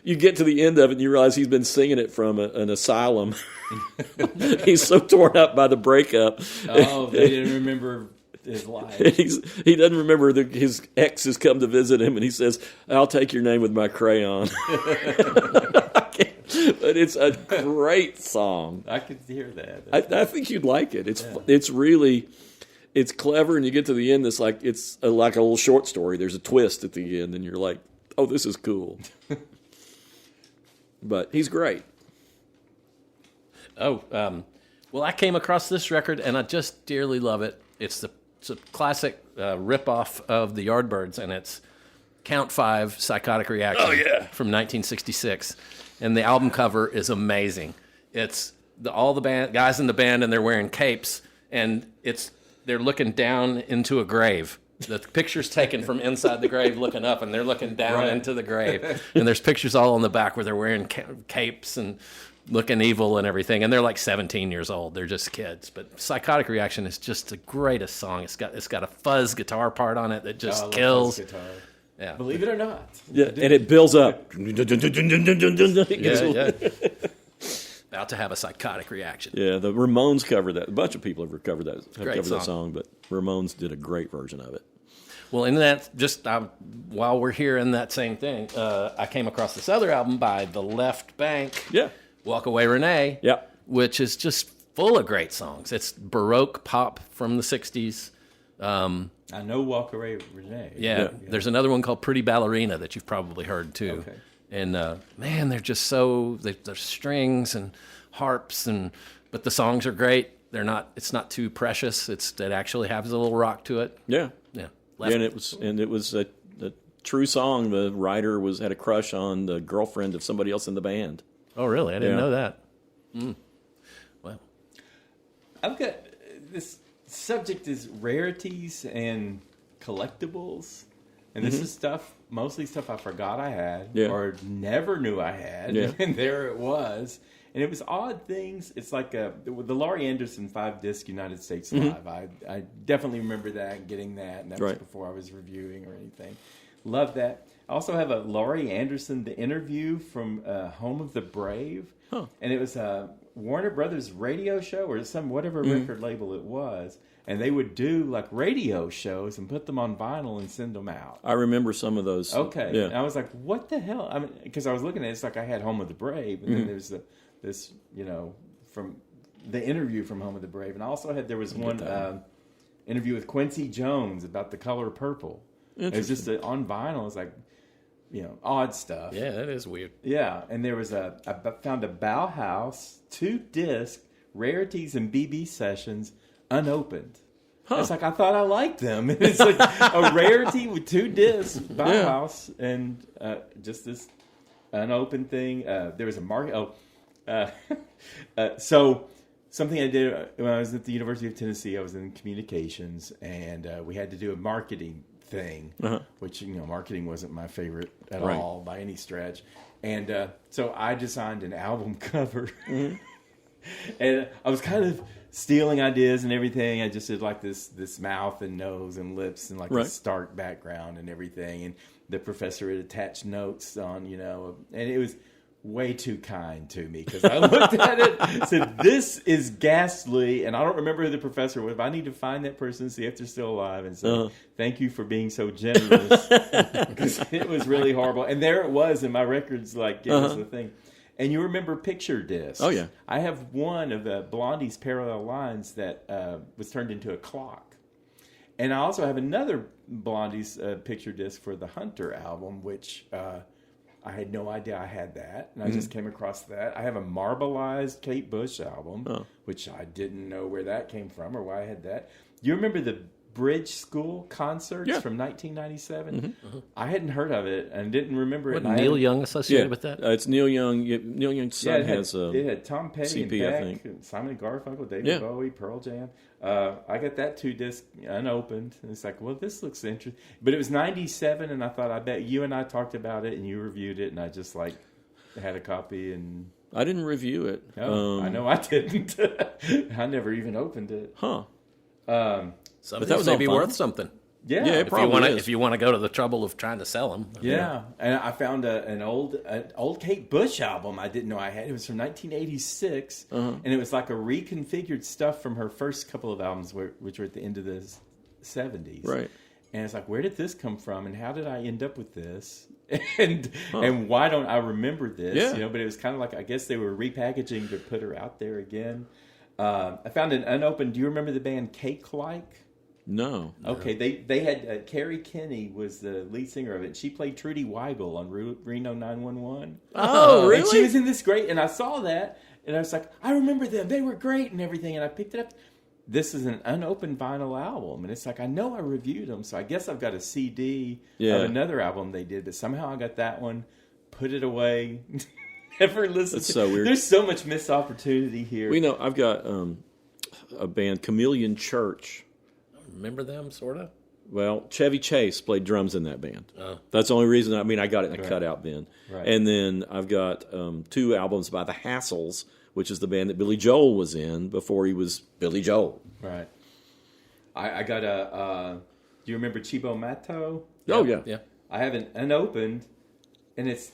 you get to the end of it and you realize he's been singing it from an asylum. He's so torn up by the breakup. Oh, they didn't remember his life. He doesn't remember his ex has come to visit him, and he says, "I'll take your name with my crayon." But it's a great song. I could hear that. I think you'd like it. It's really, it's clever, and you get to the end, it's like a little short story. There's a twist at the end, and you're like, oh, this is cool. But he's great. Well, I came across this record, and I just dearly love it. It's a classic rip-off of the Yardbirds, and it's Count 5, Psychotic Reaction from 1966. And the album cover is amazing. It's all the guys in the band, and they're wearing capes, and they're looking down into a grave. The picture's taken from inside the grave looking up, and they're looking down into the grave. And there's pictures all on the back where they're wearing capes and looking evil and everything. And they're like 17 years old. They're just kids. But Psychotic Reaction is just the greatest song. It's got a fuzz guitar part on it that just kills. Fuzz guitar. Yeah. Believe it or not. Yeah, and it builds up. About to have a psychotic reaction. Yeah, the Ramones covered that. A bunch of people have covered that song. but Ramones did a great version of it. Well, in that, while we're here in that same thing, I came across this other album by The Left Bank. Yeah. Walk Away Renee. Yeah. Which is just full of great songs. It's Baroque pop from the 60s. I know Walk Away Renee. Yeah. There's another one called Pretty Ballerina that you've probably heard too. Okay. And man, they're just there's strings and harps, but the songs are great. It's not too precious. It actually has a little rock to it. Yeah. Yeah. And it was a true song. The writer had a crush on the girlfriend of somebody else in the band. Oh, really? I didn't know that. Well, I've got this subject is rarities and collectibles, and this is mostly stuff I forgot I had or never knew I had, and there it was. And it was odd things. It's like the Laurie Anderson 5-disc United States Live. I definitely remember that and getting that, and that was before I was reviewing or anything. Love that. I also have a Laurie Anderson, The Interview from Home of the Brave. Huh. And it was a Warner Brothers radio show or whatever record label it was. And they would do like radio shows and put them on vinyl and send them out. I remember some of those. Okay. Yeah. And I was like, what the hell? I mean, because I was looking at it, it's like I had Home of the Brave. And then there's this, from The Interview from Home of the Brave. And I also there was one interview with Quincy Jones about The Color Purple. It was just on vinyl. It's like, odd stuff. yeah, that is weird. Yeah, and there was I found a Bauhaus 2-disc Rarities and BB Sessions unopened. It's like I thought I liked them. It's like a rarity with 2 discs, Bauhaus, and just this unopened thing. There was a market. So something I did when I was at the University of Tennessee, I was in communications, and we had to do a marketing thing, which marketing wasn't my favorite at all by any stretch. And so I designed an album cover, and I was kind of stealing ideas and everything. I just did like this mouth and nose and lips and like a stark background and everything. And the professor had attached notes on, and it was way too kind to me because I looked at it and said, this is ghastly. And I don't remember who the professor was, but I need to find that person and see if they're still alive and say, thank you for being so generous, because it was really horrible. And there it was in my records, like, it was the thing. And you remember picture discs. Oh, yeah. I have one of Blondie's Parallel Lines that was turned into a clock. And I also have another Blondie's picture disc for the Hunter album, which I had no idea I had that. And I just came across that. I have a marbleized Kate Bush album, which I didn't know where that came from or why I had that. You remember the Bridge School concerts from 1997? I hadn't heard of it and didn't remember it. Wasn't Neil Young associated with that? It's Neil Young. Neil Young's son has a it had Tom Petty CP, and I Beck, think. Simon and Garfunkel, David Bowie, Pearl Jam. I got that 2-disc unopened. And it's like, well, this looks interesting. But it was 97, and I thought, I bet you and I talked about it, and you reviewed it, and I just had a copy. And I didn't review it. I know I didn't. I never even opened it. Huh. But that was maybe all fun. worth something. Yeah, it probably is. If you want to go to the trouble of trying to sell them. Yeah, and I found an old Kate Bush album I didn't know I had. It was from 1986, and it was like a reconfigured stuff from her first couple of albums, which were at the end of the 70s. Right. And it's like, where did this come from, and how did I end up with this, and why don't I remember this? Yeah. But it was kind of like, I guess they were repackaging to put her out there again. I found an unopened. Do you remember the band Cake Like? No. Okay, they had Carrie Kinney was the lead singer of it. She played Trudy Weigel on Reno 911. Oh, really? And she was in this great, and I saw that, and I was like, I remember them. They were great and everything, and I picked it up. This is an unopened vinyl album, and it's like, I know I reviewed them, so I guess I've got a CD of another album they did, but somehow I got that one, put it away, never listened to it. So weird. There's so much missed opportunity here. We know I've got a band, Chameleon Church. Remember them, sort of? Well, Chevy Chase played drums in that band. Oh. That's the only reason. I mean, I got it in a cutout bin. Right. And then I've got 2 albums by the Hassles, which is the band that Billy Joel was in before he was Billy Joel. Right. I got do you remember Chibo Matto? Oh, yeah. Yeah. I have an unopened, and it's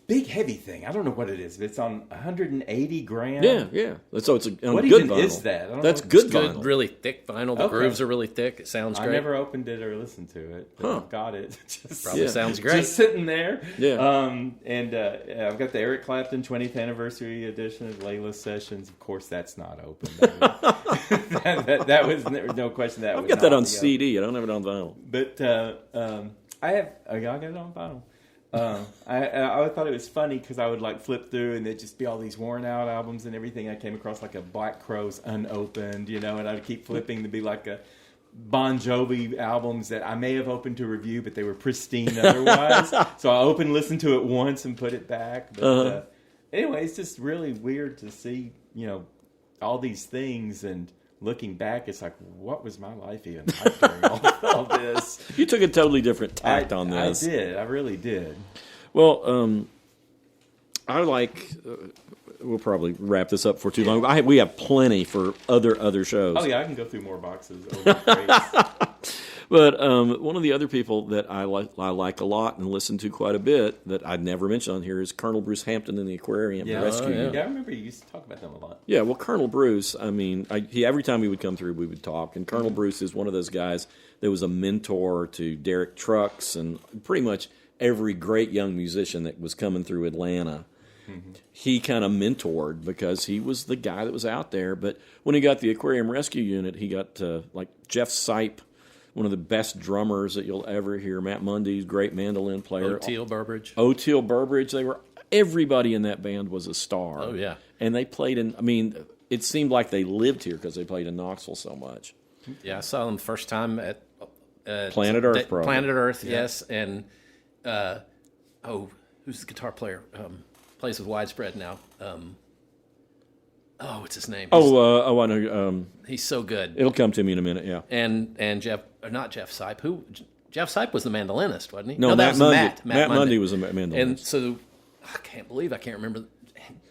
big heavy thing. I don't know what it is, but it's on 180 grand. Yeah. So it's on What good even vinyl. is that? I don't That's know. good It's vinyl. good, really thick vinyl. The Okay. grooves are really thick. It sounds I great. never opened it or listened to it. But Huh. I've got it. Just, Probably sounds great. Just sitting there. Yeah. And I've got the Eric Clapton 20th anniversary edition of Layla's Sessions. Of course, that's not open. That was there was no question that I've was got that not on the CD. I don't have it on vinyl. But I got it on vinyl. I thought it was funny because I would like flip through and there'd just be all these worn out albums and everything. I came across like a Black Crowes unopened, and I'd keep flipping to be like a Bon Jovi albums that I may have opened to review, but they were pristine otherwise. So I opened, listened to it once, and put it back. But anyway, it's just really weird to see all these things, and looking back, it's like, what was my life even like during all this? You took a totally different tact on this. I did. I really did. Well, I like. We'll probably wrap this up for too long. We have plenty for other shows. Oh yeah, I can go through more boxes. Over crates. But one of the other people that I like a lot and listen to quite a bit that I'd never mentioned on here is Colonel Bruce Hampton and the Aquarium Rescue. Yeah, I remember you used to talk about them a lot. Yeah, well, Colonel Bruce, I mean, every time he would come through, we would talk. And Colonel Bruce is one of those guys that was a mentor to Derek Trucks and pretty much every great young musician that was coming through Atlanta. Mm-hmm. He kind of mentored because he was the guy that was out there. But when he got the Aquarium Rescue Unit, he got like Jeff Sipe, one of the best drummers that you'll ever hear. Matt Mundy's great mandolin player. O'Teal Burbridge. Everybody in that band was a star. Oh, yeah. And they played it seemed like they lived here because they played in Knoxville so much. Yeah, I saw them first time at Planet Earth, probably. Planet Earth, yes. And, who's the guitar player? Plays with Widespread now. What's his name? I know. He's so good. It'll come to me in a minute, yeah. And not Jeff Sipe. Who? Jeff Sipe was the mandolinist, wasn't he? No, that was Mundy. Matt Mundy was a mandolinist. And so, I can't remember.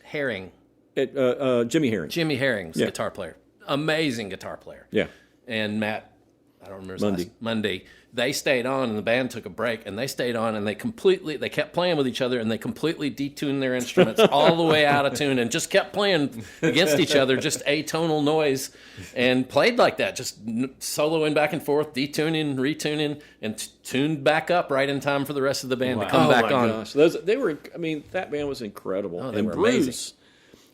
Herring. Jimmy Herring. Jimmy Herring's Yeah. guitar player. Amazing guitar player. Yeah. And Matt, I don't remember his Mundy. last Mundy. They stayed on, and the band took a break, and they stayed on, and they kept playing with each other, and they completely detuned their instruments all the way out of tune, and just kept playing against each other, just atonal noise, and played like that, just soloing back and forth, detuning, retuning, and tuned back up right in time for the rest of the band to come back on. Gosh. That band was incredible. Oh, they and were Bruce,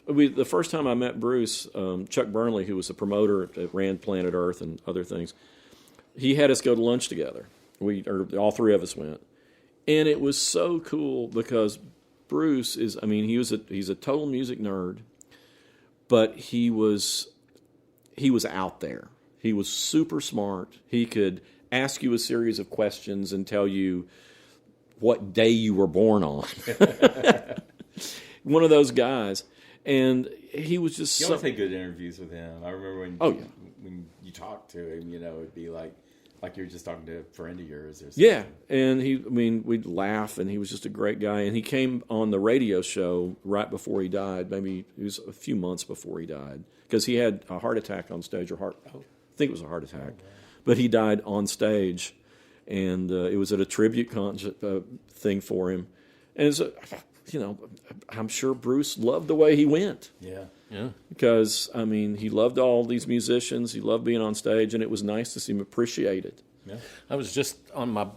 the first time I met Bruce, Chuck Burnley, who was a promoter that ran Planet Earth and other things, he had us go to lunch together. All three of us went. And it was so cool because Bruce he's a total music nerd, but he was out there. He was super smart. He could ask you a series of questions and tell you what day you were born on. One of those guys. And he was just You always had good interviews with him. I remember when you talked to him, it'd be like you're just talking to a friend of yours or something. Yeah, and we'd laugh, and he was just a great guy. And he came on the radio show right before he died. Maybe it was a few months before he died because he had a heart attack on stage, I think it was a heart attack, but he died on stage, and it was at a tribute thing for him. And it's I'm sure Bruce loved the way he went. Yeah. Yeah. Because, he loved all these musicians. He loved being on stage, and it was nice to see him appreciate it. Yeah. I was just on my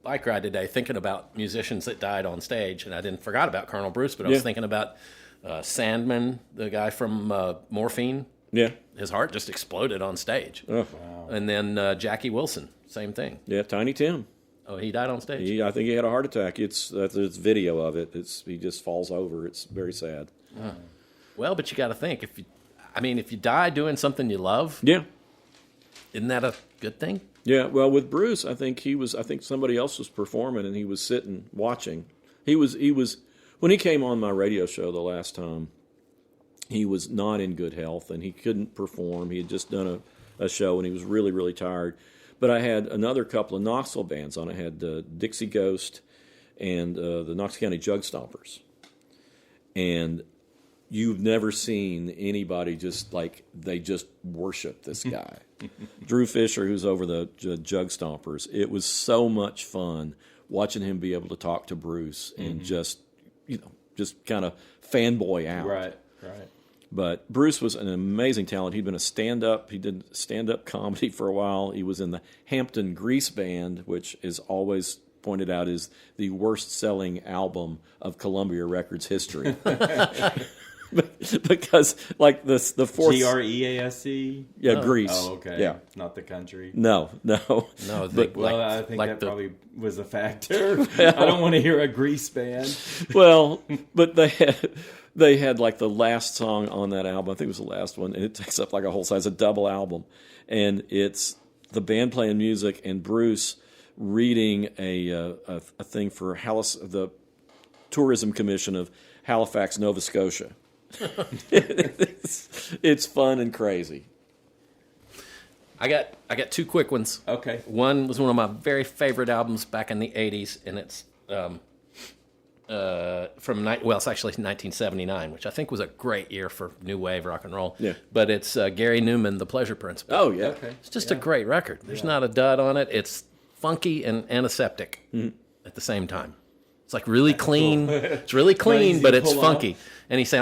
bike ride today thinking about musicians that died on stage, and I forgot about Colonel Bruce, but I was thinking about Sandman, the guy from Morphine. Yeah. His heart just exploded on stage. Oh. Wow. And then Jackie Wilson, same thing. Yeah, Tiny Tim. Oh, he died on stage? I think he had a heart attack. It's video of it. He just falls over. It's very sad. Well, but you got to think, if you die doing something you love, Yeah. isn't that a good thing? Yeah, well, with Bruce, I think somebody else was performing and he was sitting watching. He was when he came on my radio show the last time, he was not in good health and he couldn't perform. He had just done a show and he was really, really tired. But I had another couple of Knoxville bands on. I had Dixie Ghost and the Knox County Jug Stompers. And you've never seen anybody they just worship this guy. Drew Fisher, who's over the Jug Stompers. It was so much fun watching him be able to talk to Bruce and just kind of fanboy out. Right. But Bruce was an amazing talent. He did stand-up comedy for a while. He was in the Hampton Grease Band, which is always pointed out is the worst-selling album of Columbia Records history. Because the fourth Grease. Yeah, Grease. Oh, okay. Yeah. Not the country. No. No, Well, I think that probably was a factor. I don't want to hear a Grease band. Well, but they had like the last song on that album. I think it was the last one, and it takes up like a whole size, a double album, and it's the band playing music and Bruce reading a thing for the Tourism Commission of Halifax, Nova Scotia. It's fun and crazy. I got two quick ones. Okay. One was one of my very favorite albums back in the 80s, and it's it's actually 1979, which I think was a great year for new wave rock and roll. Yeah. But it's Gary Newman, The Pleasure Principle. Oh, yeah. Okay. It's just a great record. There's not a dud on it. It's funky and antiseptic at the same time. It's like really clean. It's really clean, Easy but to it's pull funky. off. And he's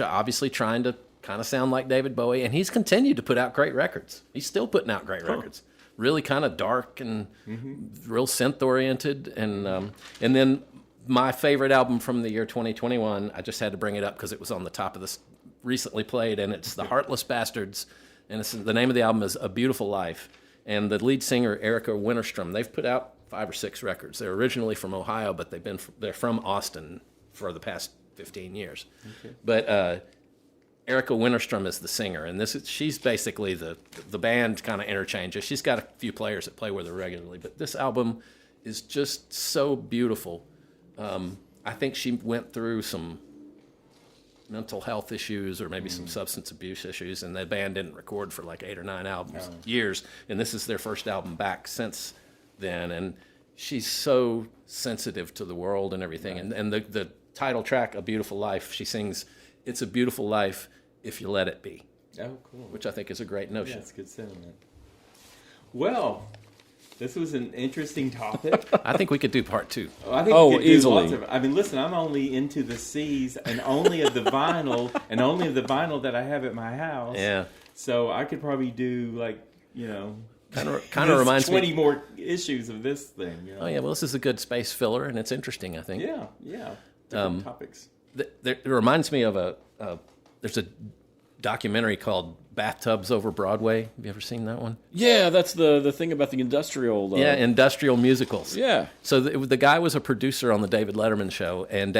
obviously trying to kind of sound like David Bowie, and he's continued to put out great records. He's still putting out great records. Really kind of dark and real synth-oriented. And then my favorite album from the year 2021, I just had to bring it up because it was on the top of this recently played, and it's The Heartless Bastards. And the name of the album is A Beautiful Life. And the lead singer, Erica Winterstrom, they've put out 5 or 6 records. They're originally from Ohio, but they're from Austin for the past 15 years. Okay. But Erica Winterstrom is the singer, and she's basically the band kind of interchanges. She's got a few players that play with her regularly, but this album is just so beautiful. I think she went through some mental health issues or maybe some substance abuse issues, and the band didn't record for like 8 or 9 albums, years, and this is their first album back since then, and she's so sensitive to the world and everything. Right. And the title track, A Beautiful Life, she sings, "It's a beautiful life if you let it be." Oh, cool. Which I think is a great notion. Yeah, it's good sentiment. Well, this was an interesting topic. I think we could do part 2. I think we could do easily. Lots of, listen, I'm only into the C's and only of the vinyl and only of the vinyl that I have at my house. Yeah. So I could probably do kind of reminds 20 me more issues of this thing. You know? Oh yeah, well this is a good space filler and it's interesting, I think. Yeah. Different topics. It reminds me of there's a documentary called Bathtubs Over Broadway. Have you ever seen that one? Yeah, that's the thing about the industrial. Industrial musicals. Yeah. So the guy was a producer on the David Letterman show, and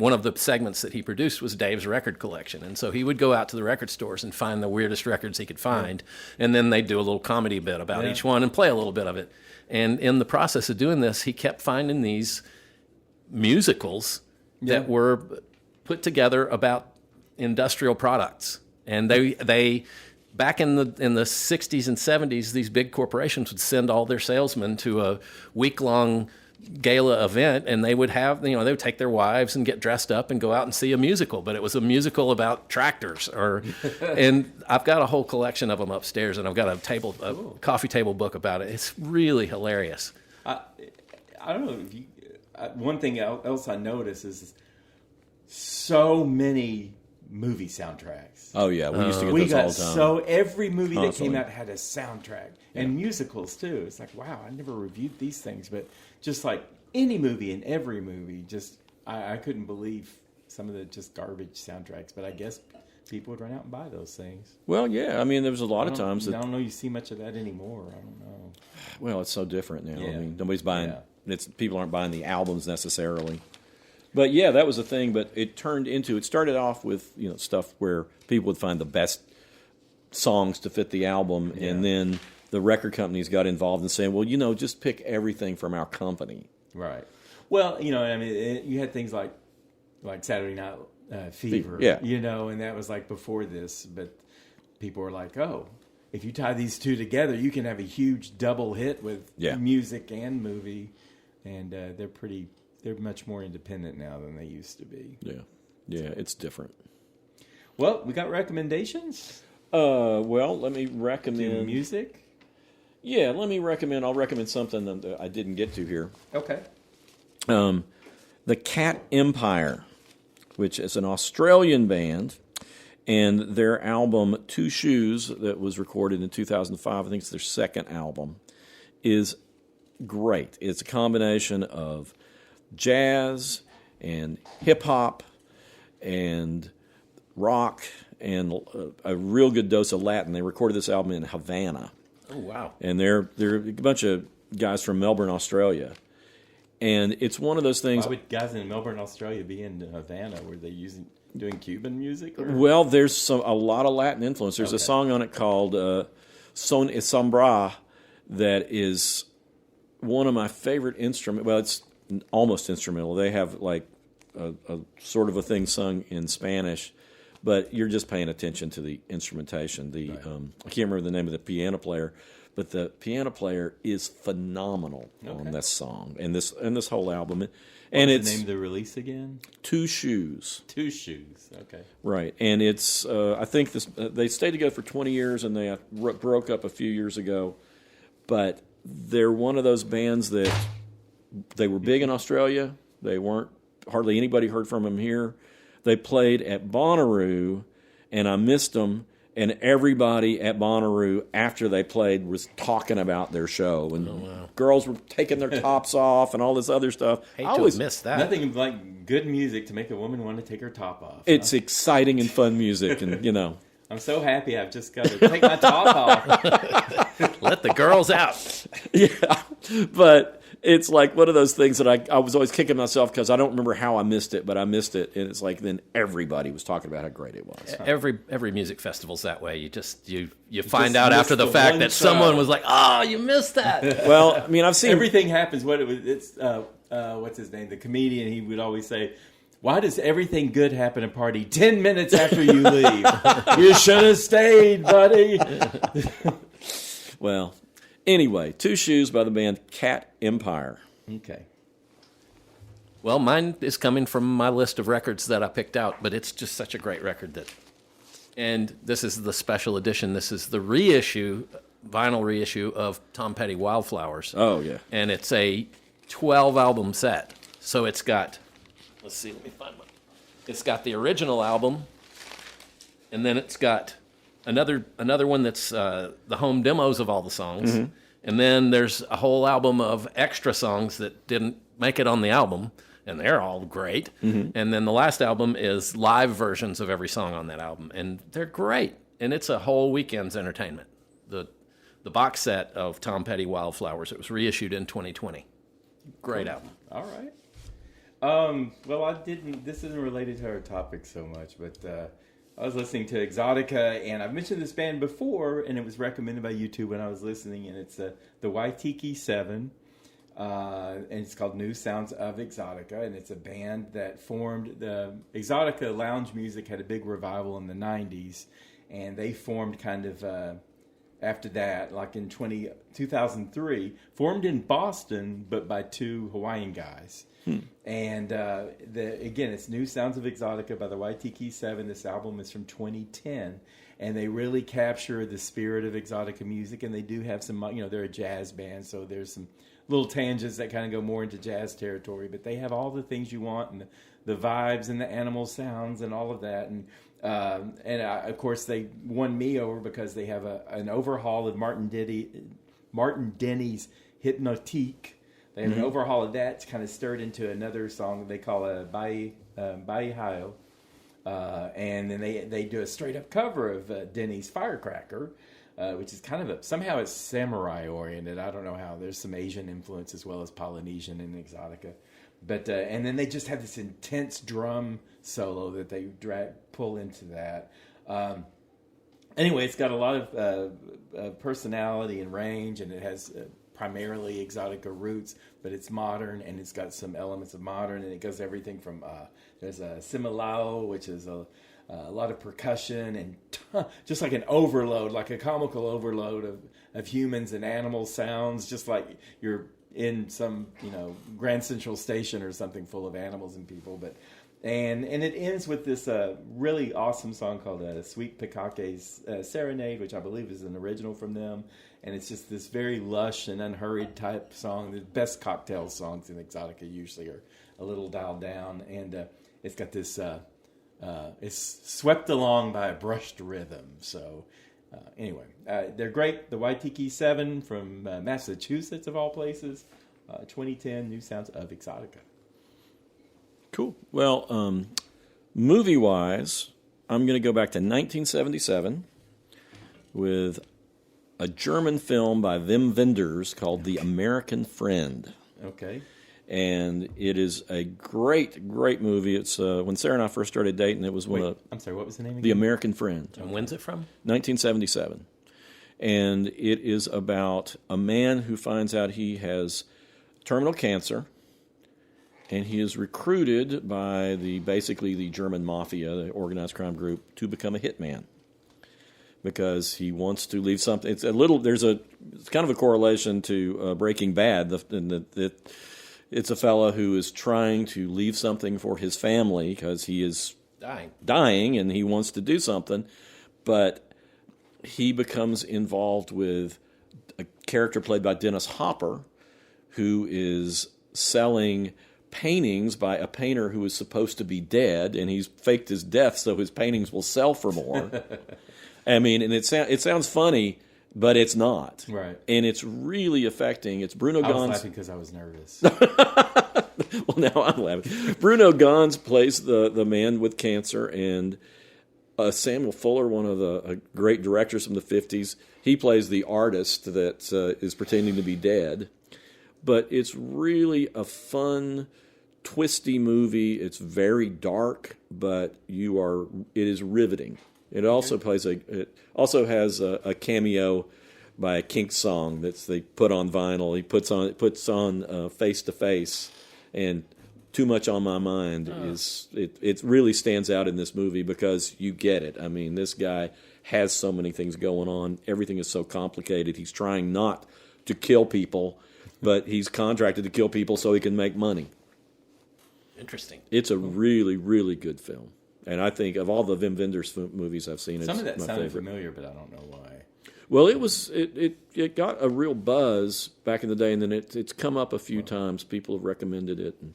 one of the segments that he produced was Dave's record collection, and so he would go out to the record stores and find the weirdest records he could find, and then they'd do a little comedy bit about each one and play a little bit of it. And in the process of doing this, he kept finding these musicals that were put together about industrial products. And they back in the 60s and 70s, these big corporations would send all their salesmen to a week-long gala event, and they would they would take their wives and get dressed up and go out and see a musical. But it was a musical about tractors, and I've got a whole collection of them upstairs, and I've got a coffee table book about it. It's really hilarious. I don't know. One thing else I notice is so many movie soundtracks. Oh yeah, we used to get those all the time. So every movie Constantly. that came out had a soundtrack, and musicals too. It's like, wow, I never reviewed these things, but just like any movie and every movie, just I couldn't believe some of the just garbage soundtracks. But I guess people would run out and buy those things. Well, yeah. I mean, there was a lot of times I that. don't know you see much of that anymore. I don't know. Well, it's so different now. I Yeah. mean, nobody's buying. Yeah. People aren't buying the albums necessarily. But yeah, that was the thing. But it started off with stuff where people would find the best songs to fit the album, and then the record companies got involved in saying, well, just pick everything from our company. Right. Well, I mean, you had things like Saturday Night Fever, yeah. And that was like before this, but people were like, oh, if you tie these two together, you can have a huge double hit with music and movie, and they're much more independent now than they used to be. Yeah, it's different. Well, we got recommendations? Well, let me recommend music. Yeah, I'll recommend something that I didn't get to here. Okay. The Cat Empire, which is an Australian band, and their album Two Shoes, that was recorded in 2005, I think it's their second album, is great. It's a combination of jazz and hip-hop and rock and a real good dose of Latin. They recorded this album in Havana. Oh, wow. And they're a bunch of guys from Melbourne, Australia. And it's one of those things. Why would guys in Melbourne, Australia be in Havana? Were they doing Cuban music? Or? Well, there's a lot of Latin influence. There's a song on it called Son y Sombra that is one of my favorite instruments. Well, it's almost instrumental. They have like a sort of a thing sung in Spanish, but you're just paying attention to the instrumentation. I can't remember the name of the piano player, but the piano player is phenomenal on this song and this whole album. And What's it's the name of the release again? Two Shoes. Two Shoes. Okay. Right, and it's I think they stayed together for 20 years, and they broke up a few years ago. But they're one of those bands that they were big in Australia. They weren't hardly anybody heard from them here. They played at Bonnaroo, and I missed them. And everybody at Bonnaroo, after they played, was talking about their show. And girls were taking their tops off and all this other stuff. Hate to have missed that. Nothing like good music to make a woman want to take her top off. It's exciting and fun music, and I'm so happy I've just got to take my top off. Let the girls out. Yeah, but it's like one of those things that I was always kicking myself because I don't remember how I missed it, but I missed it, and it's like then everybody was talking about how great it was. Every music festival's that way. You find out after the fact that someone was like, "Oh, you missed that." Well, I mean, I've seen everything happens. It's what's his name? The comedian. He would always say, "Why does everything good happen at a party 10 minutes after you leave? You should have stayed, buddy." Well, anyway, Two Shoes by the band Cat Empire. Okay. Well, mine is coming from my list of records that I picked out, but it's just such a great record and this is the special edition. This is the vinyl reissue of Tom Petty Wildflowers. Oh, yeah. And it's a 12-album set. So it's got, let me find one. It's got the original album, and then it's got another one that's the home demos of all the songs. Mm-hmm. And then there's a whole album of extra songs that didn't make it on the album, and they're all great. Mm-hmm. And then the last album is live versions of every song on that album, and they're great. And it's a whole weekend's entertainment. The box set of Tom Petty Wildflowers. It was reissued in 2020. Great album. All right. Well, this isn't related to our topic so much, but I was listening to Exotica, and I've mentioned this band before, and it was recommended by YouTube when I was listening, and it's the Waitiki 7, and it's called New Sounds of Exotica, and it's a band that formed. The Exotica lounge music had a big revival in the 90s, and they formed kind of after that, like in 2003, formed in Boston, but by two Hawaiian guys. And again, it's New Sounds of Exotica by the Waitiki 7. This album is from 2010, and they really capture the spirit of Exotica music. And they do have some, they're a jazz band, so there's some little tangents that kind of go more into jazz territory. But they have all the things you want, and the vibes and the animal sounds and all of that. And of course, they won me over because they have an overhaul of Martin Denny's Hypnotique. They have an overhaul of that. It's kind of stirred into another song they call a Baihio. and then they do a straight up cover of Denny's Firecracker, which is kind of somehow it's samurai oriented. I don't know how. There's some Asian influence as well as Polynesian and Exotica, but and then they just have this intense drum solo that they pull into that. Anyway, it's got a lot of personality and range, and it has primarily Exotica roots, but it's modern, and it's got some elements of modern, and it goes everything from there's a similao, which is a lot of percussion, and just like an overload, like a comical overload of humans and animal sounds, just like you're in some Grand Central Station or something full of animals and people, but. And it ends with this really awesome song called Sweet Pikake's Serenade, which I believe is an original from them. And it's just this very lush and unhurried type song. The best cocktail songs in Exotica usually are a little dialed down. And it's got this, it's swept along by a brushed rhythm. So anyway, they're great. The Waitiki 7 from Massachusetts, of all places. 2010 New Sounds of Exotica. Cool. Well, movie-wise, I'm going to go back to 1977 with a German film by Wim Wenders called The American Friend. Okay. And it is a great, great movie. It's when Sarah and I first started dating, it was I'm sorry, what was the name again? The American Friend. And when's it from? 1977. And it is about a man who finds out he has terminal cancer. And he is recruited by basically the German mafia, the organized crime group, to become a hitman because he wants to leave something. It's kind of a correlation to Breaking Bad. It's a fellow who is trying to leave something for his family because he is dying, and he wants to do something, but he becomes involved with a character played by Dennis Hopper, who is selling paintings by a painter who is supposed to be dead, and he's faked his death so his paintings will sell for more. I mean, and it sounds funny, but it's not. Right. And it's really affecting. It's Bruno Gans. I was laughing because I was nervous. Well, now I'm laughing. Bruno Gans plays the man with cancer, and Samuel Fuller, one of the great directors from the 50s, he plays the artist that is pretending to be dead. But it's really a fun, twisty movie. It's very dark, but it is riveting. It also has a cameo by a Kinks song they put on vinyl. He puts on Face to Face, and Too Much on My Mind it really stands out in this movie because you get it. I mean, this guy has so many things going on. Everything is so complicated. He's trying not to kill people, but he's contracted to kill people so he can make money. Interesting. It's a really, really good film. And I think of all the Wim Wenders movies I've seen, it's my favorite. Some of that sounded familiar, but I don't know why. Well, it got a real buzz back in the day, and then it's come up a few times. People have recommended it, and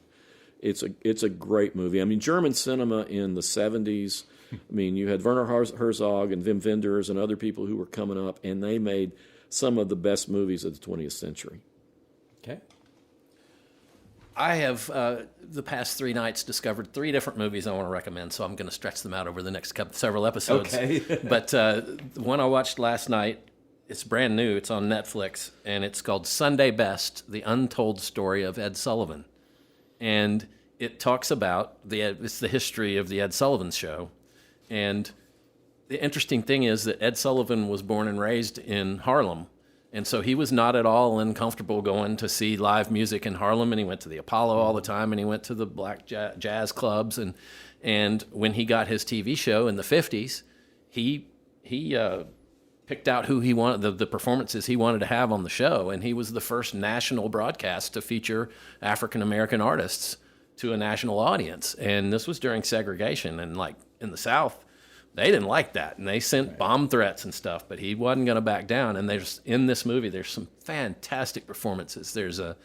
it's a great movie. I mean, German cinema in the 70s, I mean, you had Werner Herzog and Wim Wenders and other people who were coming up, and they made some of the best movies of the 20th century. Okay. I have, the past 3 nights, discovered 3 different movies I want to recommend, so I'm going to stretch them out over the next several episodes. Okay. But the one I watched last night, it's brand new. It's on Netflix, and it's called Sunday Best, The Untold Story of Ed Sullivan. And it talks about it's the history of the Ed Sullivan Show. And the interesting thing is that Ed Sullivan was born and raised in Harlem. And so he was not at all uncomfortable going to see live music in Harlem, and he went to the Apollo all the time, and he went to the black jazz clubs. And when he got his TV show in the 50s, he picked out who he wanted, the performances he wanted to have on the show, and he was the first national broadcast to feature African-American artists to a national audience. And this was during segregation, and like in the South, they didn't like that, and they sent bomb threats and stuff, but he wasn't going to back down. And in this movie, there's some fantastic performances. There's a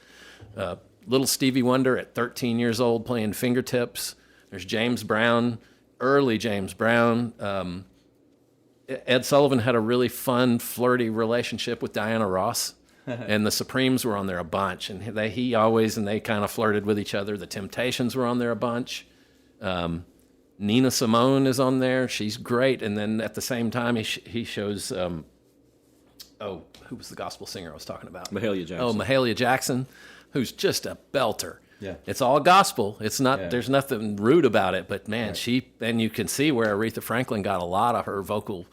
little Stevie Wonder at 13 years old playing fingertips. There's James Brown, early James Brown. Ed Sullivan had a really fun, flirty relationship with Diana Ross, and the Supremes were on there a bunch, and they kind of flirted with each other. The Temptations were on there a bunch. Nina Simone is on there. She's great. And then at the same time, he shows, who was the gospel singer I was talking about? Mahalia Jackson. Oh, Mahalia Jackson, who's just a belter. Yeah. It's all gospel. It's not. Yeah. There's nothing rude about it. But man, Right. and you can see where Aretha Franklin got a lot of her vocal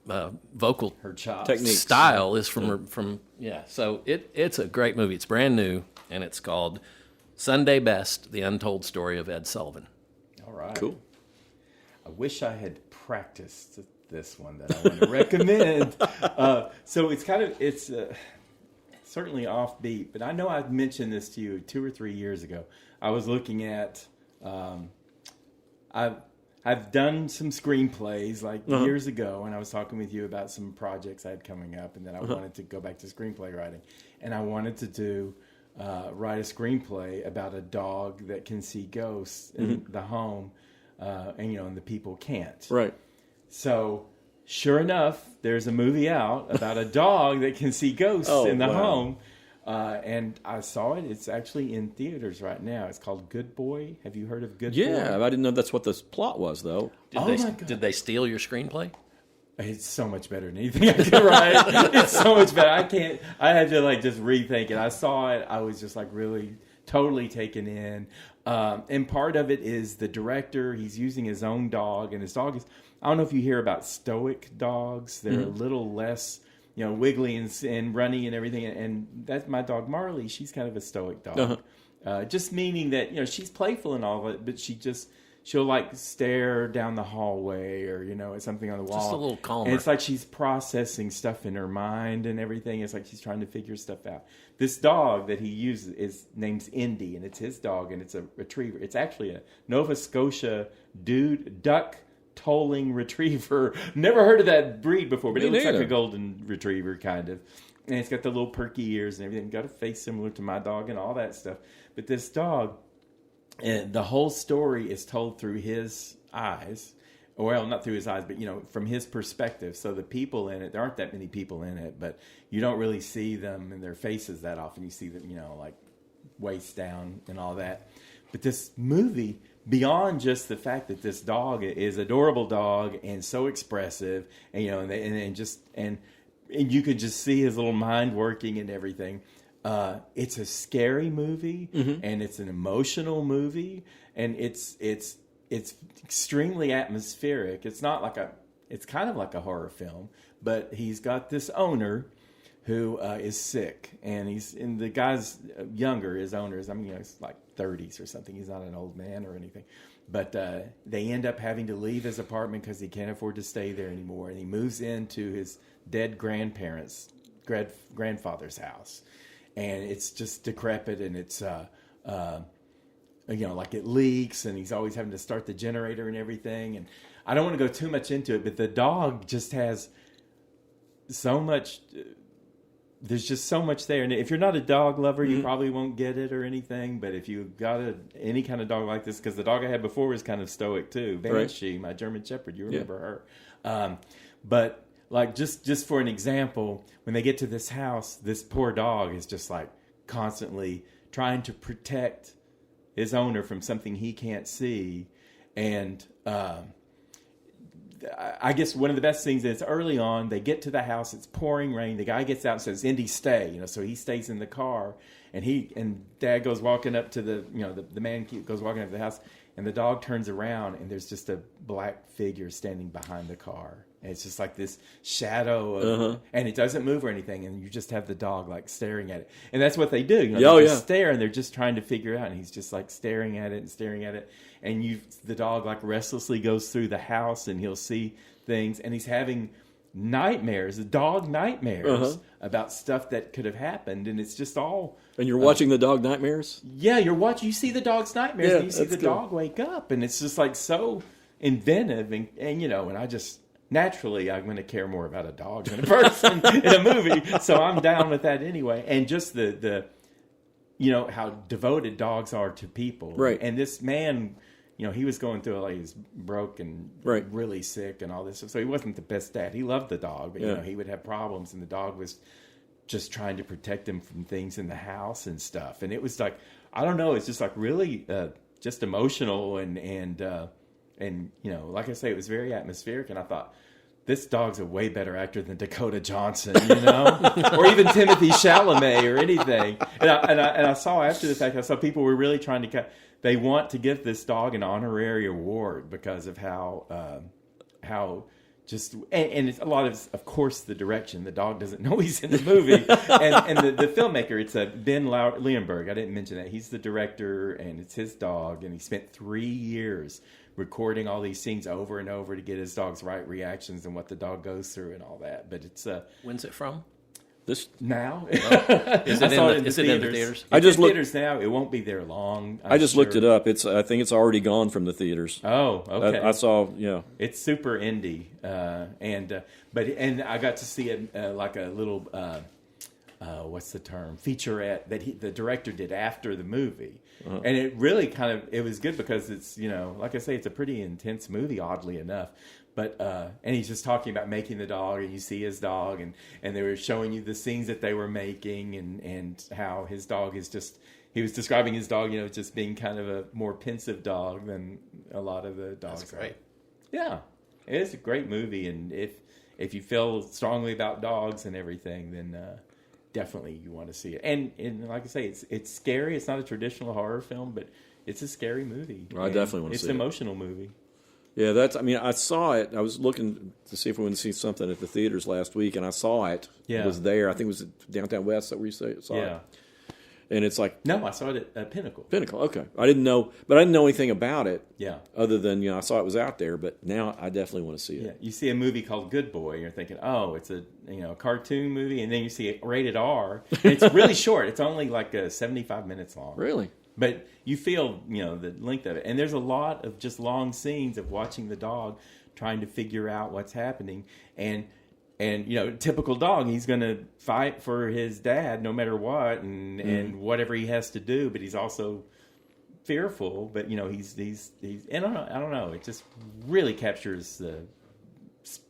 Her chops. Techniques. style is from. So it's a great movie. It's brand new, and it's called Sunday Best: The Untold Story of Ed Sullivan. All right. Cool. I wish I had practiced this one that I want to recommend. So it's certainly offbeat, but I know I've mentioned this to you 2 or 3 years ago. I was looking at, I've done some screenplays years ago, and I was talking with you about some projects I had coming up, and then I wanted to go back to screenplay writing, and I wanted to write a screenplay about a dog that can see ghosts in the home, and the people can't. Right. So, sure enough, there's a movie out about a dog that can see ghosts in the home. And I saw it. It's actually in theaters right now. It's called Good Boy. Have you heard of Good Boy? Yeah, I didn't know that's what the plot was, though. My God. Did they steal your screenplay? It's so much better than anything I could write. It's so much better. I had to just rethink it. I saw it. I was just really totally taken in. And part of it is the director. He's using his own dog, and his dog is, I don't know if you hear about stoic dogs. They're a little less, wiggly and runny and everything. And that's my dog Marley. She's kind of a stoic dog. Just meaning that, she's playful and all of it, but she'll stare down the hallway or, at something on the wall. Just a little calmer. And it's like she's processing stuff in her mind and everything. It's like she's trying to figure stuff out. This dog that he uses is named Indy, and it's his dog, and it's a retriever. It's actually a Nova Scotia duck tolling retriever. Never heard of that breed before, but it looks like a golden retriever kind of. And it's got the little perky ears and everything. Got a face similar to my dog and all that stuff. But this dog, and the whole story is told through his eyes. Well, not through his eyes, but, from his perspective. So the people in it, there aren't that many people in it, but you don't really see them in their faces that often. You see them, waist down and all that. But this movie, beyond just the fact that this dog is an adorable dog and so expressive, and, and you could just see his little mind working and everything. It's a scary movie, and it's an emotional movie, and it's extremely atmospheric. It's not it's kind of like a horror film, but he's got this owner who is sick, and the guy's younger. His owner is, he's like 30s or something. He's not an old man or anything, but they end up having to leave his apartment because he can't afford to stay there anymore, and he moves into his dead grandfather's house, and it's just decrepit, and it's it leaks, and he's always having to start the generator and everything. And I don't want to go too much into it, but the dog just has so much. There's just so much there. And if you're not a dog lover, you probably won't get it or anything. But if you've got any kind of dog like this, because the dog I had before was kind of stoic too. Banshee, my German Shepherd, you remember her. But just for an example, when they get to this house, this poor dog is just constantly trying to protect his owner from something he can't see. And I guess one of the best things is early on, they get to the house, it's pouring rain. The guy gets out and says, Indy, stay. So he stays in the car, and Dad goes walking up to the man goes walking up to the house, and the dog turns around, and there's just a black figure standing behind the car. And it's just like this shadow of, and it doesn't move or anything, and you just have the dog staring at it. And that's what they do. They just stare, and they're just trying to figure it out, and he's just staring at it. And the dog restlessly goes through the house, and he'll see things, and he's having nightmares, dog nightmares about stuff that could have happened, and it's just all. And you're watching the dog nightmares? Yeah, you see the dog's nightmares, and you see the dog wake up, and it's just so inventive, and and I just. Naturally, I'm going to care more about a dog than a person in a movie, so I'm down with that anyway. And just the how devoted dogs are to people. Right. And this man, he was going through he was broke and really sick and all this. So he wasn't the best dad. He loved the dog, but he would have problems, and the dog was just trying to protect him from things in the house and stuff. And it was I don't know, it's just really just emotional and and like I say, it was very atmospheric, and I thought, this dog's a way better actor than Dakota Johnson, or even Timothy Chalamet or anything. And I saw after the fact, I saw people were really trying to they want to give this dog an honorary award because of how just and it's a lot of course the direction. The dog doesn't know he's in the movie, and the filmmaker, it's Ben Leonberg. I didn't mention that he's the director, and it's his dog, and he spent 3 years recording all these scenes over and over to get his dog's right reactions and what the dog goes through and all that. But it's When's it from? This now. Is it in the theaters? I just in looked theaters now. It won't be there long. I just looked it up. I think it's already gone from the theaters. Oh, okay. I saw. Yeah, it's super indie, and I got to see it like a little what's the term, featurette that the director did after the movie. And it really it was good because it's, like I say, it's a pretty intense movie, oddly enough. But and he's just talking about making the dog, and you see his dog, and they were showing you the scenes that they were making, and how his dog is just, he was describing his dog, just being kind of a more pensive dog than a lot of the dogs. That's great. Yeah, it is a great movie, and if you feel strongly about dogs and everything, then definitely you want to see it. And like I say, it's scary. It's not a traditional horror film, but it's a scary movie. I definitely want to see it. It's an emotional movie. Yeah, I saw it. I was looking to see if we would see something at the theaters last week, and I saw it. Yeah. It was there. I think it was Downtown West that where you saw it. And it's like... No, I saw it at Pinnacle. Pinnacle, okay. I didn't know anything about it. Yeah. Other than, I saw it was out there, but now I definitely want to see it. Yeah. You see a movie called Good Boy, and you're thinking, oh, it's a cartoon movie, and then you see it rated R. And it's really short. It's only like 75 minutes long. Really? But you feel, the length of it. And there's a lot of just long scenes of watching the dog trying to figure out what's happening. And typical dog, he's going to fight for his dad no matter what, and whatever he has to do. But he's also fearful. But he's and I don't know. It just really captures the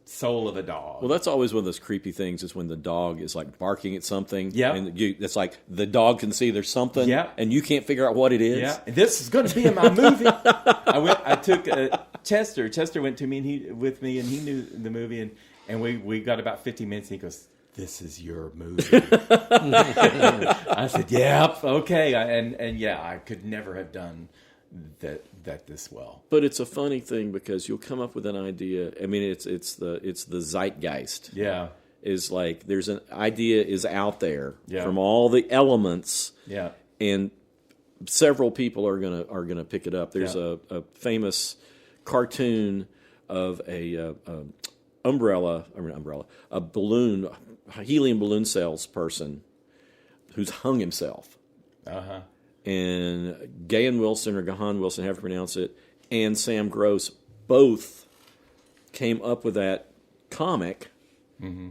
soul of a dog. Well, that's always one of those creepy things, is when the dog is like barking at something. Yeah. And it's like the dog can see there's something. Yeah. And you can't figure out what it is. Yeah. This is going to be in my movie. I took Chester. Chester went to me with me, and he knew the movie, and we got about 50 minutes, and he goes, "This is your movie." I said, "Yep, okay." And I could never have done that this well. But it's a funny thing because you'll come up with an idea. I mean, it's the zeitgeist. Yeah. Is like there's an idea is out there Yeah. from all the elements. Yeah. And several people are gonna pick it up. There's a famous cartoon of a balloon, helium balloon salesperson who's hung himself. Uh-huh. And Gahan Wilson, or Gahan Wilson, however you pronounce it, and Sam Gross both came up with that comic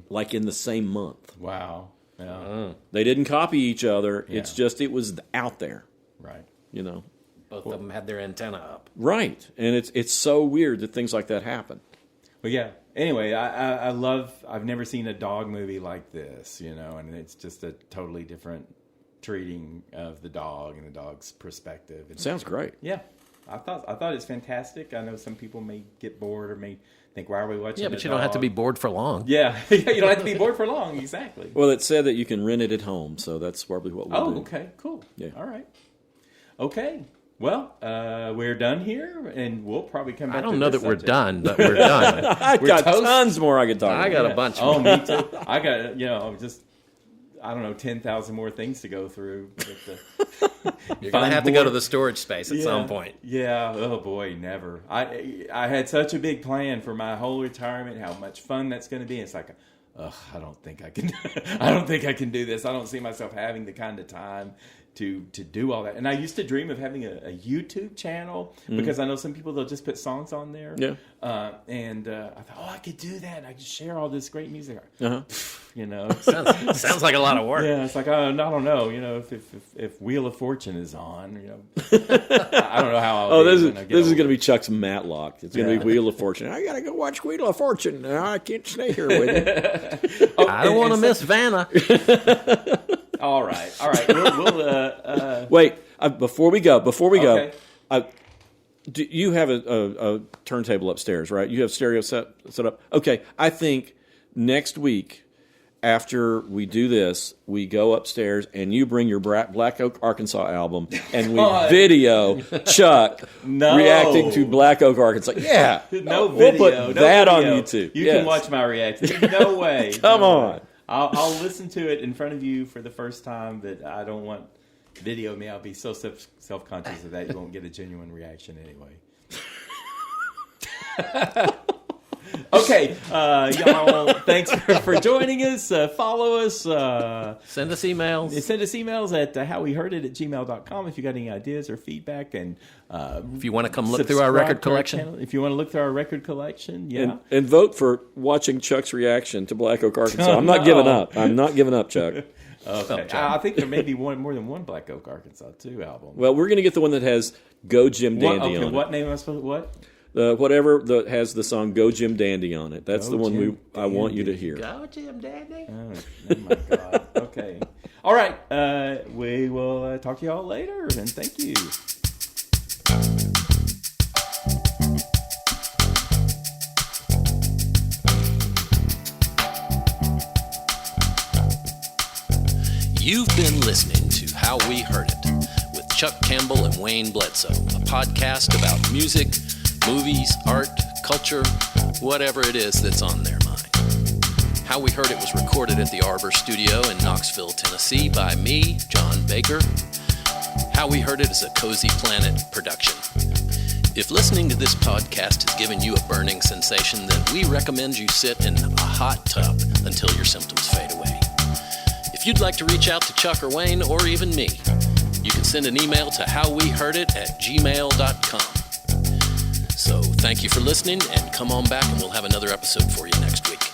like in the same month. Wow. Yeah. They didn't copy each other. Yeah. It's just it was out there. Right. Both of them had their antenna up. Right. And it's so weird that things like that happen. Well, yeah. Anyway, I've never seen a dog movie like this, and it's just a totally different treating of the dog and the dog's perspective. It sounds great. Yeah. I thought it's fantastic. I know some people may get bored or may think, why are we watching? Yeah, but you don't have to be bored for long. Yeah. You don't have to be bored for long. Exactly. Well, it said that you can rent it at home, so that's probably what we'll do. Oh, okay. Cool. Yeah. All right. Okay. Well, we're done here, and we'll probably come back to I don't know that subject. we're done, but we're done. I've got tons more I could talk about. I got a bunch Oh, more. me too. I got, just, 10,000 more things to go through. You're going to have to go to the storage space at some point. Yeah. Oh, boy, never. I had such a big plan for my whole retirement, how much fun that's going to be. It's like, I don't think I can. I don't think I can do this. I don't see myself having the kind of time to do all that. And I used to dream of having a YouTube channel because I know some people, they'll just put songs on there. Yeah. And I thought, I could do that. And I could share all this great music. Uh-huh. Sounds like a lot of work. Yeah, it's like, I don't know, if Wheel of Fortune is on, I don't know how I'll this is going to be Chuck's Matlock. It's going to be Wheel of Fortune. I got to go watch Wheel of Fortune. I can't stay here with you. I don't want to miss Vanna. All right. We'll Wait, before we go, okay. You have a turntable upstairs, right? You have stereo set up. Okay, I think next week, after we do this, we go upstairs and you bring your Black Oak, Arkansas album and we video Chuck reacting to Black Oak, Arkansas. Yeah. No we'll video. put that on video. YouTube. You can watch my reaction. No way. Come on. Way. I'll listen to it in front of you for the first time, but I don't want video of me. I'll be so self-conscious of that you won't get a genuine reaction anyway. Okay, y'all, thanks for joining us. Follow us. Send us emails. Send us emails at howweheardit@gmail.com if you got any ideas or feedback. And if you want to come look through our record collection. If you want to look through our record collection, yeah. And vote for watching Chuck's reaction to Black Oak, Arkansas. I'm not giving up. I'm not giving up, Chuck. Okay. I think there may be more than one Black Oak, Arkansas 2 album. Well, we're going to get the one that has Go Jim Dandy on it. What name am I supposed to... What? Whatever that has the song "Go Jim Dandy" on it. That's the one I want you to hear. Go Jim Dandy. Oh my God. Okay. All right. We will talk to you all later, and thank you. You've been listening to How We Heard It with Chuck Campbell and Wayne Bledsoe, a podcast about music, movies, art, culture, whatever it is that's on their mind. How We Heard It was recorded at the Arbor Studio in Knoxville, Tennessee by me, John Baker. How We Heard It is a Cozy Planet production. If listening to this podcast has given you a burning sensation, then we recommend you sit in a hot tub until your symptoms fade away. If you'd like to reach out to Chuck or Wayne or even me, you can send an email to howweheardit@gmail.com. So thank you for listening, and come on back and we'll have another episode for you next week.